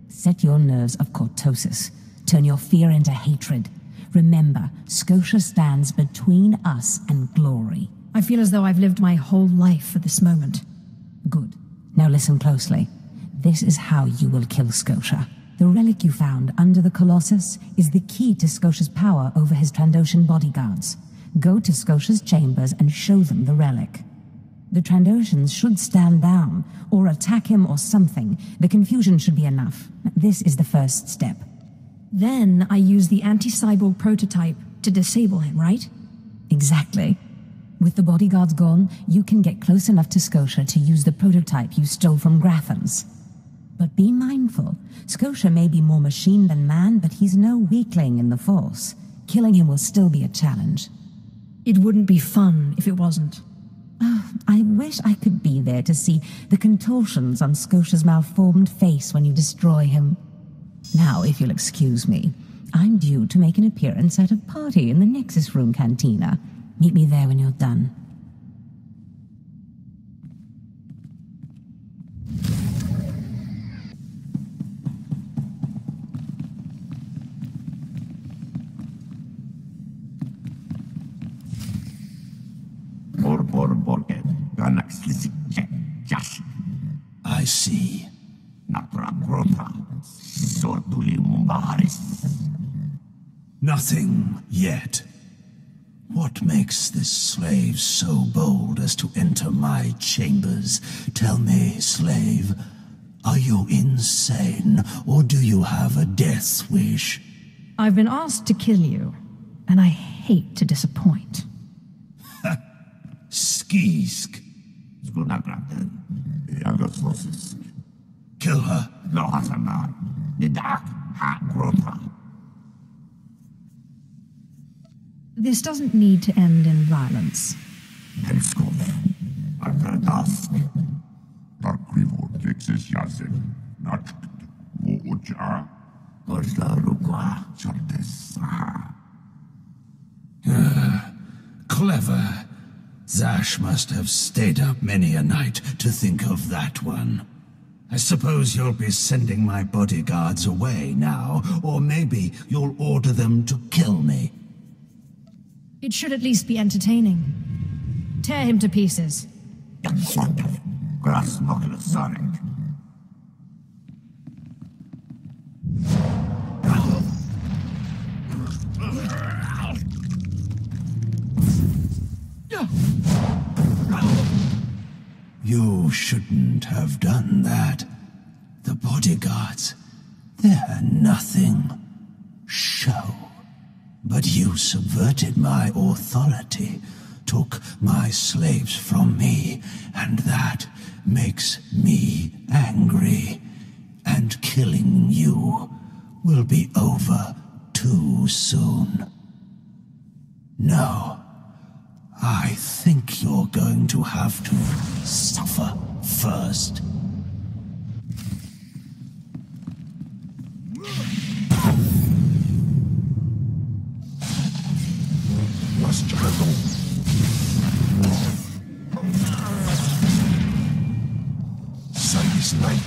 [SPEAKER 7] Set your nerves of cortosis. Turn your fear into hatred. Remember, Scotia stands between us and glory.
[SPEAKER 2] I feel as though I've lived my whole life for this moment.
[SPEAKER 7] Good. Now listen closely. This is how you will kill Scotia. The relic you found under the Colossus is the key to Scotia's power over his Trandoshan bodyguards. Go to Scotia's chambers and show them the relic. The Trandoshans should stand down, or attack him or something. The confusion should be enough. This is the first step.
[SPEAKER 2] Then I use the anti-cyborg prototype to disable him, right?
[SPEAKER 7] Exactly. With the bodyguards gone, you can get close enough to Scotia to use the prototype you stole from Grathans. But be mindful. Scotia may be more machine than man, but he's no weakling in the Force. Killing him will still be a challenge.
[SPEAKER 2] It wouldn't be fun if it wasn't.
[SPEAKER 7] Oh, I wish I could be there to see the contortions on Scotia's malformed face when you destroy him. Now, if you'll excuse me, I'm due to make an appearance at a party in the Nexus Room Cantina. Meet me there when you're done.
[SPEAKER 1] I see. Nothing yet. What makes this slave so bold as to enter my chambers? Tell me, slave, are you insane, or do you have a death wish?
[SPEAKER 2] I've been asked to kill you, and I hate to disappoint.
[SPEAKER 1] Skisk. Kill her.
[SPEAKER 2] This doesn't need to end in violence.
[SPEAKER 1] Clever. Zash must have stayed up many a night to think of that one. I suppose you'll be sending my bodyguards away now, or maybe you'll order them to kill me.
[SPEAKER 2] It should at least be entertaining. Tear him to pieces.
[SPEAKER 1] You shouldn't have done that. The bodyguards, they're nothing. Show. But you subverted my authority, took my slaves from me, and that makes me angry. And killing you will be over too soon. No. I think you're going to have to suffer first. Size like.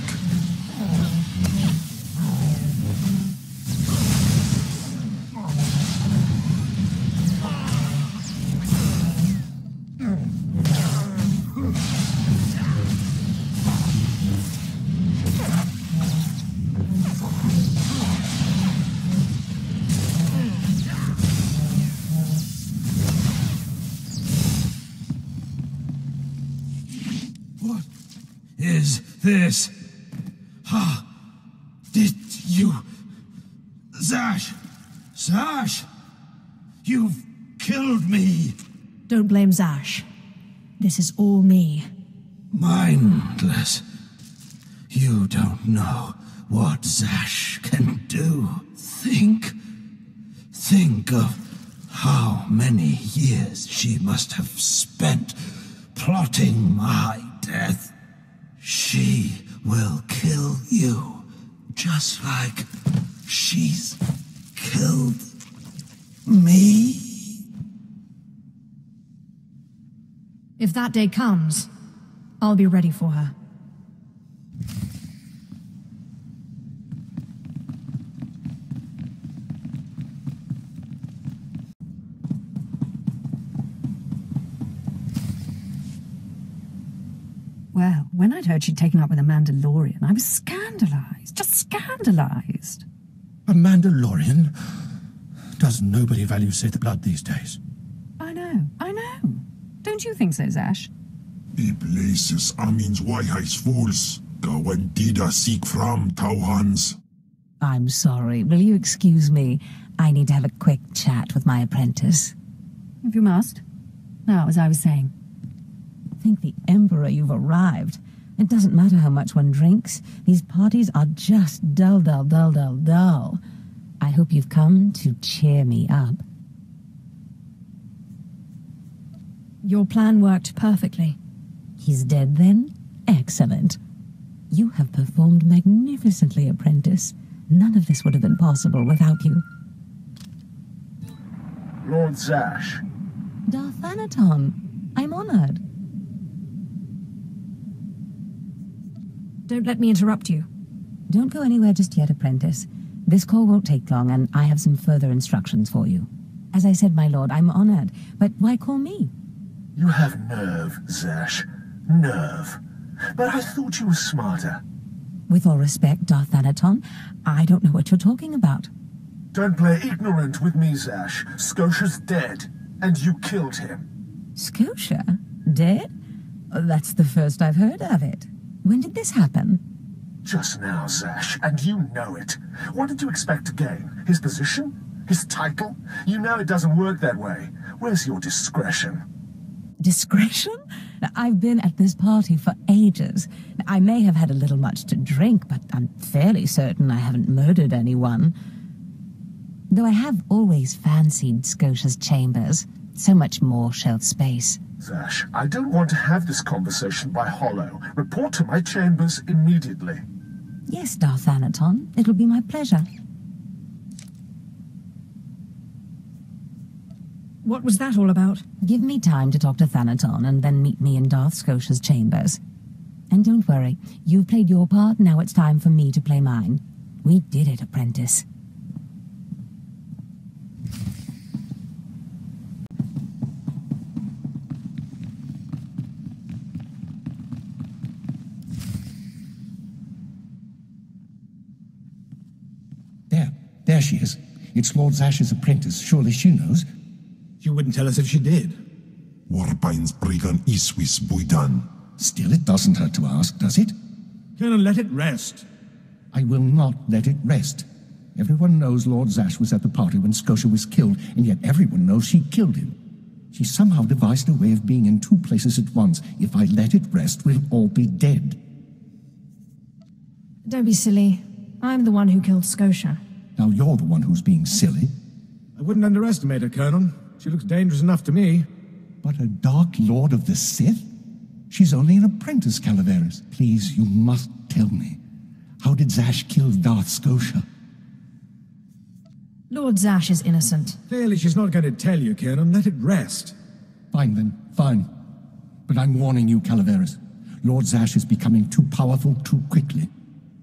[SPEAKER 1] This? Did you... Zash! Zash! You've killed me!
[SPEAKER 2] Don't blame Zash. This is all me.
[SPEAKER 1] Mindless. You don't know what Zash can do. Think Think of how many years she must have spent plotting my death. She will kill you, just like she's killed me.
[SPEAKER 2] If that day comes, I'll be ready for her.
[SPEAKER 11] Well, when I'd heard she'd taken up with a Mandalorian, I was scandalized. Just scandalized.
[SPEAKER 1] A Mandalorian? Does nobody value Sith blood these days?
[SPEAKER 11] I know. Don't you think so, Zash?
[SPEAKER 10] The places Amin's Waiheis fools. Gawen dida seek from Tauhans.
[SPEAKER 7] I'm sorry. Will you excuse me? I need to have a quick chat with my apprentice.
[SPEAKER 11] If you must. Now, as I was saying.
[SPEAKER 7] Thank the Emperor you've arrived. It doesn't matter how much one drinks. These parties are just dull. I hope you've come to cheer me up.
[SPEAKER 2] Your plan worked perfectly.
[SPEAKER 7] He's dead then? Excellent. You have performed magnificently, apprentice. None of this would have been possible without you.
[SPEAKER 12] Lord Zash.
[SPEAKER 7] Darth Thanaton, I'm honored.
[SPEAKER 2] Don't let me interrupt you.
[SPEAKER 7] Don't go anywhere just yet, apprentice. This call won't take long, and I have some further instructions for you. As I said, my lord, I'm honored, but why call me?
[SPEAKER 12] You have nerve, Zash. Nerve. But I thought you were smarter.
[SPEAKER 7] With all respect, Darth Thanaton, I don't know what you're talking about.
[SPEAKER 12] Don't play ignorant with me, Zash. Scotia's dead, and you killed him.
[SPEAKER 7] Scotia? Dead? That's the first I've heard of it. When did this happen?
[SPEAKER 12] Just now, Zash, and you know it. What did you expect to gain? His position? His title? You know it doesn't work that way. Where's your discretion?
[SPEAKER 7] Discretion? I've been at this party for ages. I may have had a little much to drink, but I'm fairly certain I haven't murdered anyone. Though I have always fancied Scotia's chambers. So much more shelf space.
[SPEAKER 12] Zash, I don't want to have this conversation by hollow. Report to my chambers immediately.
[SPEAKER 7] Yes, Darth Thanaton. It'll be my pleasure.
[SPEAKER 2] What was that all about?
[SPEAKER 7] Give me time to talk to Thanaton, and then meet me in Darth Scotia's chambers. And don't worry, you've played your part, now it's time for me to play mine. We did it, apprentice.
[SPEAKER 1] There she is. It's Lord Zash's apprentice. Surely she knows.
[SPEAKER 13] You wouldn't tell us if she did.
[SPEAKER 10] Warbain's Brigan Iswis Buidan.
[SPEAKER 1] Still, it doesn't hurt to ask, does it?
[SPEAKER 13] Colonel, let it rest.
[SPEAKER 1] I will not let it rest. Everyone knows Lord Zash was at the party when Scotia was killed, and yet everyone knows she killed him. She somehow devised a way of being in two places at once. If I let it rest, we'll all be dead.
[SPEAKER 2] Don't be silly. I'm the one who killed Scotia.
[SPEAKER 1] Now you're the one who's being silly.
[SPEAKER 13] I wouldn't underestimate her, Colonel. She looks dangerous enough to me.
[SPEAKER 1] But a Dark Lord of the Sith? She's only an apprentice, Calaveras. Please, you must tell me. How did Zash kill Darth Scotia?
[SPEAKER 2] Lord Zash is innocent.
[SPEAKER 13] Clearly she's not going to tell you, Colonel. Let it rest.
[SPEAKER 1] Fine then, fine. But I'm warning you, Calaveras. Lord Zash is becoming too powerful too quickly.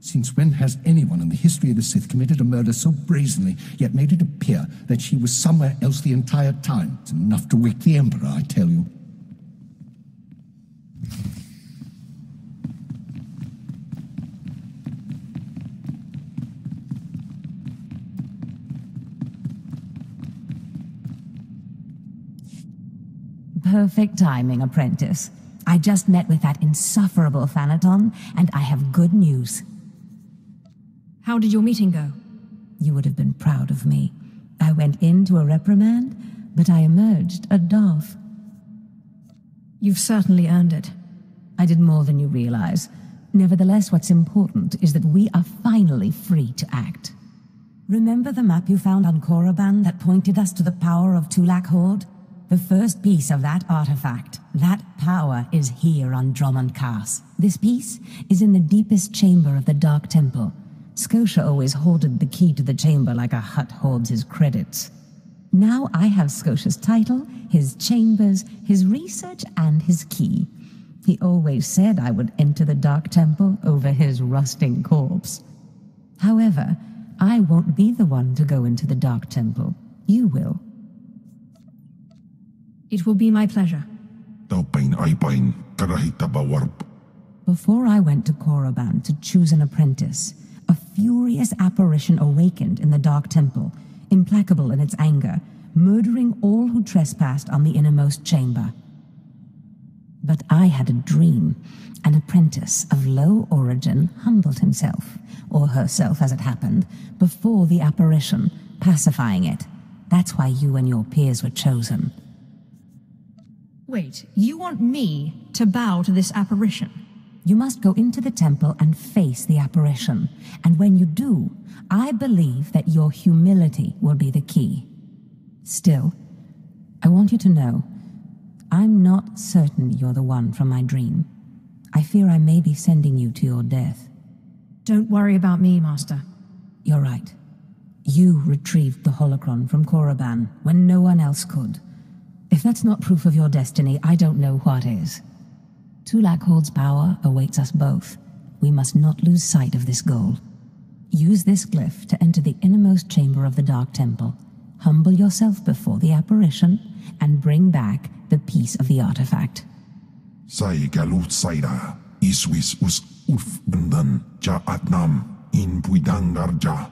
[SPEAKER 1] Since when has anyone in the history of the Sith committed a murder so brazenly, yet made it appear that she was somewhere else the entire time? It's enough to wake the Emperor, I tell you.
[SPEAKER 7] Perfect timing, apprentice. I just met with that insufferable Thanaton, and I have good news.
[SPEAKER 2] How did your meeting go?
[SPEAKER 7] You would have been proud of me. I went into a reprimand, but I emerged a Darth.
[SPEAKER 2] You've certainly earned it.
[SPEAKER 7] I did more than you realize. Nevertheless, what's important is that we are finally free to act. Remember the map you found on Korriban that pointed us to the power of Tulak Horde? The first piece of that artifact, that power, is here on Dromund Kaas. This piece is in the deepest chamber of the Dark Temple. Scotia always hoarded the key to the chamber like a Hutt hoards his credits. Now I have Scotia's title, his chambers, his research, and his key. He always said I would enter the Dark Temple over his rusting corpse. However, I won't be the one to go into the Dark Temple. You will.
[SPEAKER 2] It will be my pleasure.
[SPEAKER 7] Before I went to Korriban to choose an apprentice, a furious apparition awakened in the Dark Temple, implacable in its anger, murdering all who trespassed on the innermost chamber. But I had a dream. An apprentice of low origin humbled himself, or herself as it happened, before the apparition, pacifying it. That's why you and your peers were chosen.
[SPEAKER 2] Wait, you want me to bow to this apparition?
[SPEAKER 7] You must go into the temple and face the apparition. And when you do, I believe that your humility will be the key. Still, I want you to know, I'm not certain you're the one from my dream. I fear I may be sending you to your death.
[SPEAKER 2] Don't worry about me, Master.
[SPEAKER 7] You're right. You retrieved the holocron from Korriban when no one else could. If that's not proof of your destiny, I don't know what is. Tulak Horde's power awaits us both. We must not lose sight of this goal. Use this glyph to enter the innermost chamber of the Dark Temple. Humble yourself before the apparition, and bring back the piece of the artifact.
[SPEAKER 10] Sai galut saira, iswis us ulf bundan, ja atnam, in puidangarja.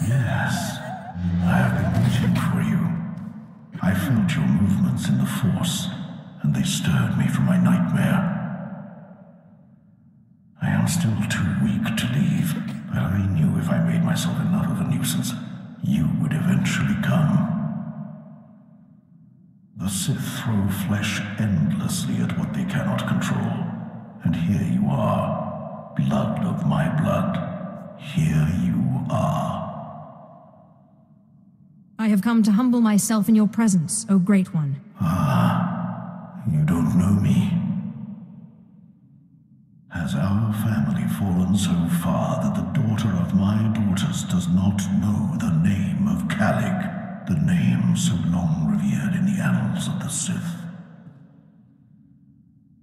[SPEAKER 14] Yes. I have been waiting for you. I felt your movements in the Force, and they stirred me from my nightmare. I am still too weak to leave, but I knew if I made myself enough of a nuisance, you would eventually come. The Sith throw flesh endlessly at what they cannot control. And here you are, blood of my blood. Here you are.
[SPEAKER 2] I have come to humble myself in your presence, O Great One.
[SPEAKER 14] Ah, you don't know me. Has our family fallen so far that the daughter of my daughters does not know the name of Calig, the name so long revered in the annals of the Sith?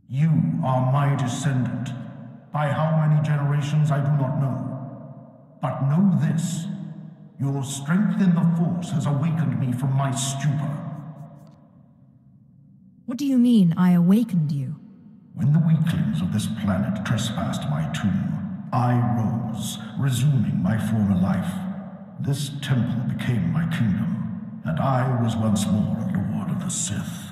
[SPEAKER 12] You are my descendant. By how many generations, I do not know. But know this, your strength in the Force has awakened me from my stupor.
[SPEAKER 2] What do you mean, I awakened you?
[SPEAKER 12] When the weaklings of this planet trespassed my tomb, I rose, resuming my former life. This temple became my kingdom, and I was once more a lord of the Sith.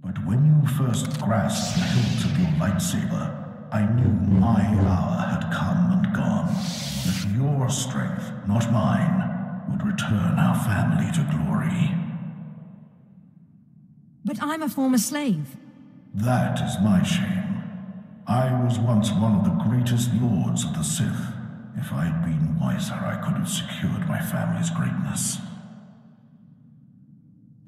[SPEAKER 12] But when you first grasped the hilt of your lightsaber, I knew my hour had come and gone, that your strength, not mine, would return our family to glory.
[SPEAKER 2] But I'm a former slave.
[SPEAKER 12] That is my shame. I was once one of the greatest lords of the Sith. If I'd been wiser, I could have secured my family's greatness.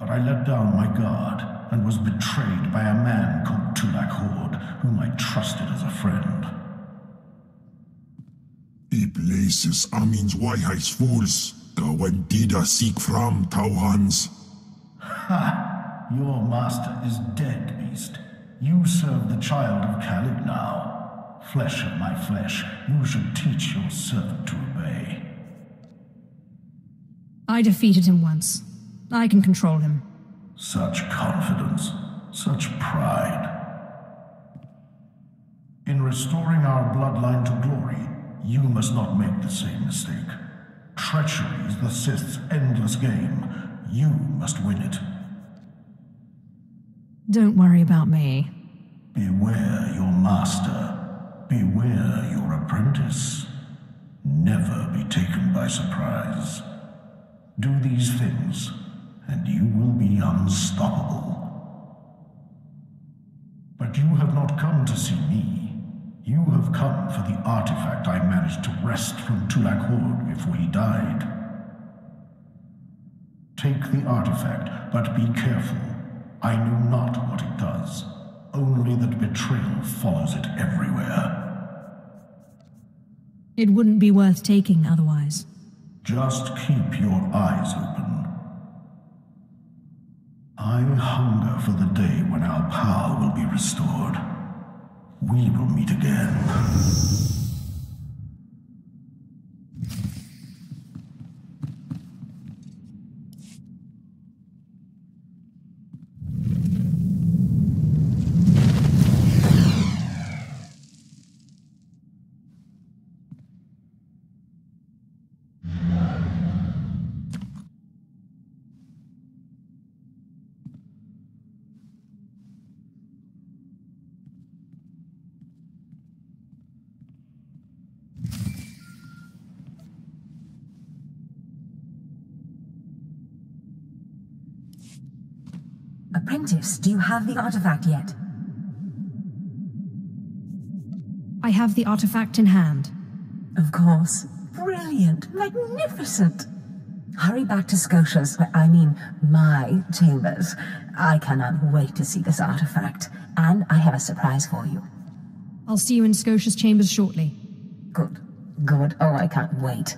[SPEAKER 12] But I let down my guard and was betrayed by a man called Tulak Horde, whom I trusted as a friend.
[SPEAKER 10] places amins waihais fools. Gawen dida seek from Tauhans.
[SPEAKER 12] Ha! Your master is dead, beast. You serve the child of Kalig now. Flesh of my flesh, you should teach your servant to obey.
[SPEAKER 2] I defeated him once. I can control him.
[SPEAKER 12] Such confidence, such pride. In restoring our bloodline to glory, you must not make the same mistake. Treachery is the Sith's endless game. You must win it.
[SPEAKER 2] Don't worry about me.
[SPEAKER 12] Beware your master. Beware your apprentice. Never be taken by surprise. Do these things, and you will be unstoppable. But you have not come to see me. You have come for the artifact I managed to wrest from Tulak Hord before he died. Take the artifact, but be careful. I know not what it does, only that betrayal follows it everywhere.
[SPEAKER 2] It wouldn't be worth taking otherwise.
[SPEAKER 12] Just keep your eyes open. I hunger for the day when our power will be restored. We will meet again.
[SPEAKER 3] Apprentice, do you have the artifact yet?
[SPEAKER 2] I have the artifact in hand.
[SPEAKER 3] Of course. Brilliant. Magnificent. Hurry back to Scotia's, my chambers. I cannot wait to see this artifact. And I have a surprise for you.
[SPEAKER 2] I'll see you in Scotia's chambers shortly.
[SPEAKER 3] Good. Good. Oh, I can't wait.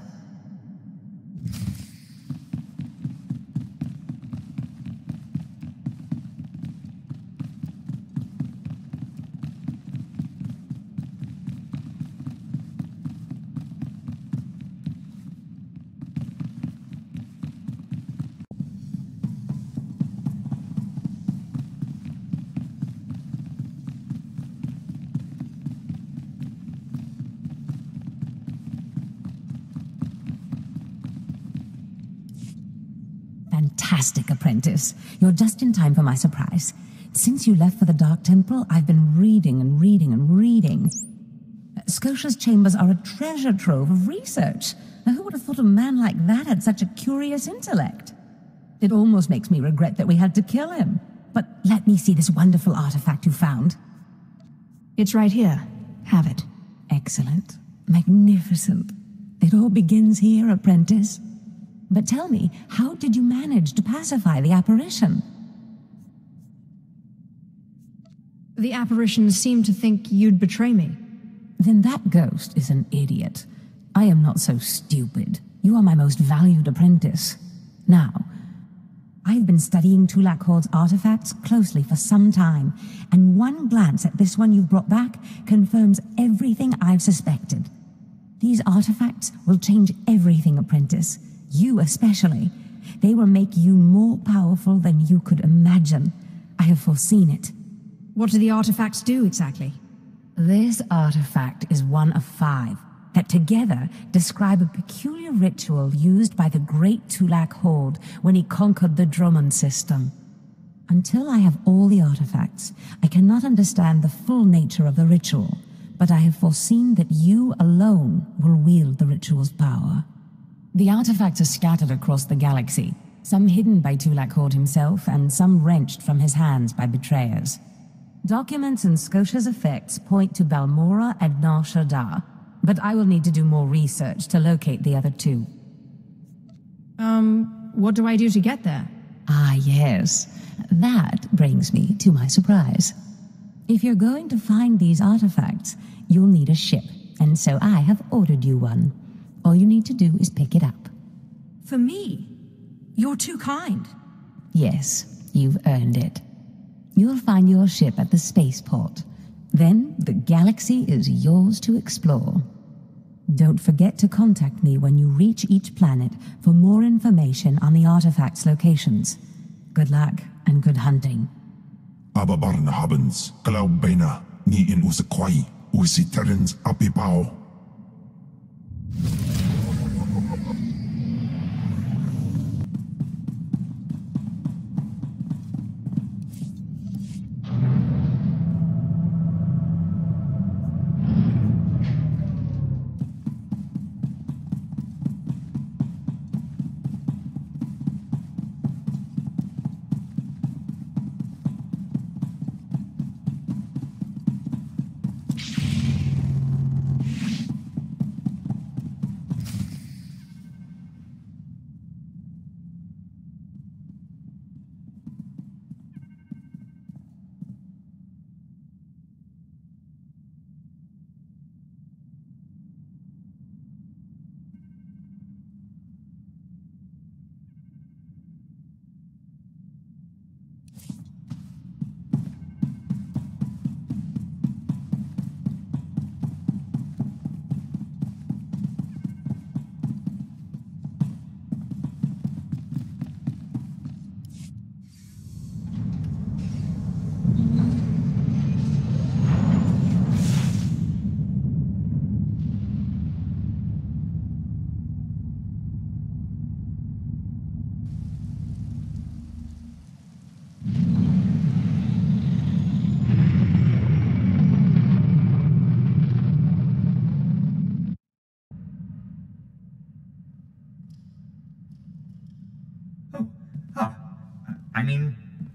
[SPEAKER 3] Fantastic, apprentice. You're just in time for my surprise. Since you left for the Dark Temple, I've been reading and reading and reading. Scotia's chambers are a treasure trove of research. Now, who would have thought a man like that had such a curious intellect? It almost makes me regret that we had to kill him. But let me see this wonderful artifact you found.
[SPEAKER 2] It's right here. Have it.
[SPEAKER 3] Excellent. Magnificent. It all begins here, apprentice. But tell me, how did you manage to pacify the apparition?
[SPEAKER 2] The apparitions seemed to think you'd betray me.
[SPEAKER 3] Then that ghost is an idiot. I am not so stupid. You are my most valued apprentice. Now, I've been studying Tulak Hord's artifacts closely for some time, and one glance at this one you've brought back confirms everything I've suspected. These artifacts will change everything, apprentice. You especially. They will make you more powerful than you could imagine. I have foreseen it.
[SPEAKER 2] What do the artifacts do exactly?
[SPEAKER 3] This artifact is one of 5 that together describe a peculiar ritual used by the great Tulak Hord when he conquered the Dromund system. Until I have all the artifacts, I cannot understand the full nature of the ritual, but I have foreseen that you alone will wield the ritual's power. The artifacts are scattered across the galaxy, some hidden by Tulak Hord himself, and some wrenched from his hands by betrayers. Documents and Scotia's effects point to Balmora and Nar Shaddaa, but I will need to do more research to locate the other 2.
[SPEAKER 2] What do I do to get there?
[SPEAKER 3] Ah, yes. That brings me to my surprise. If you're going to find these artifacts, you'll need a ship. and so I have ordered you one. All you need to do is pick it up.
[SPEAKER 2] For me? You're too kind.
[SPEAKER 3] Yes, you've earned it. You'll find your ship at the spaceport. Then the galaxy is yours to explore. Don't forget to contact me when you reach each planet for more information on the artifact's locations. Good luck and good hunting.
[SPEAKER 10] Ababarna habens, glaub beina, ni in use kwai, use terrens apipao.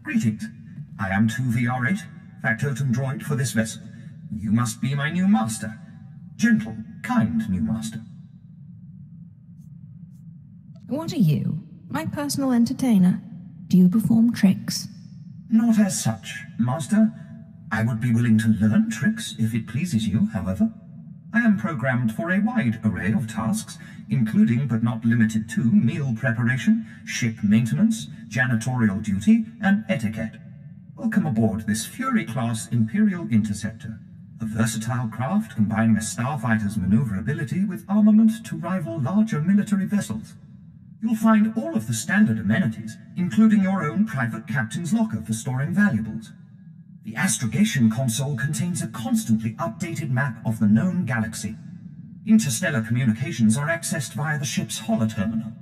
[SPEAKER 15] Greetings. I am 2VR8, factotum droid for this vessel. You must be my new master. Gentle, kind new master.
[SPEAKER 2] What are you? My personal entertainer? Do you perform tricks?
[SPEAKER 15] Not as such, master. I would be willing to learn tricks if it pleases you, however. I am programmed for a wide array of tasks, including but not limited to meal preparation, ship maintenance, janitorial duty, and etiquette. Welcome aboard this Fury-class Imperial Interceptor, a versatile craft combining a starfighter's maneuverability with armament to rival larger military vessels. You'll find all of the standard amenities, including your own private captain's locker for storing valuables. The astrogation console contains a constantly updated map of the known galaxy. Interstellar communications are accessed via the ship's holoterminal.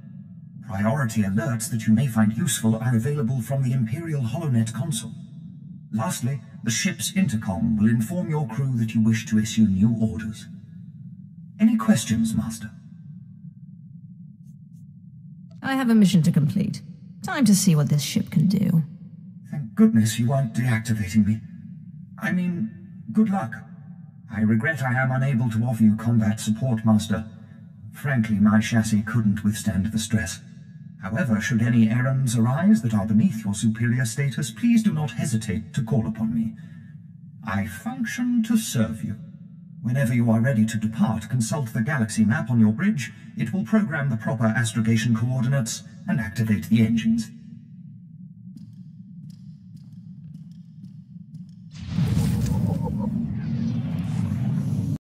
[SPEAKER 15] Priority alerts that you may find useful are available from the Imperial HoloNet console. Lastly, the ship's intercom will inform your crew that you wish to issue new orders. Any questions, Master?
[SPEAKER 2] I have a mission to complete. Time to see what this ship can do.
[SPEAKER 15] Thank goodness you aren't deactivating me. I mean, good luck. I regret I am unable to offer you combat support, Master. Frankly, my chassis couldn't withstand the stress. However, should any errands arise that are beneath your superior status, please do not hesitate to call upon me. I function to serve you. Whenever you are ready to depart, consult the galaxy map on your bridge. It will program the proper astrogation coordinates and activate the engines.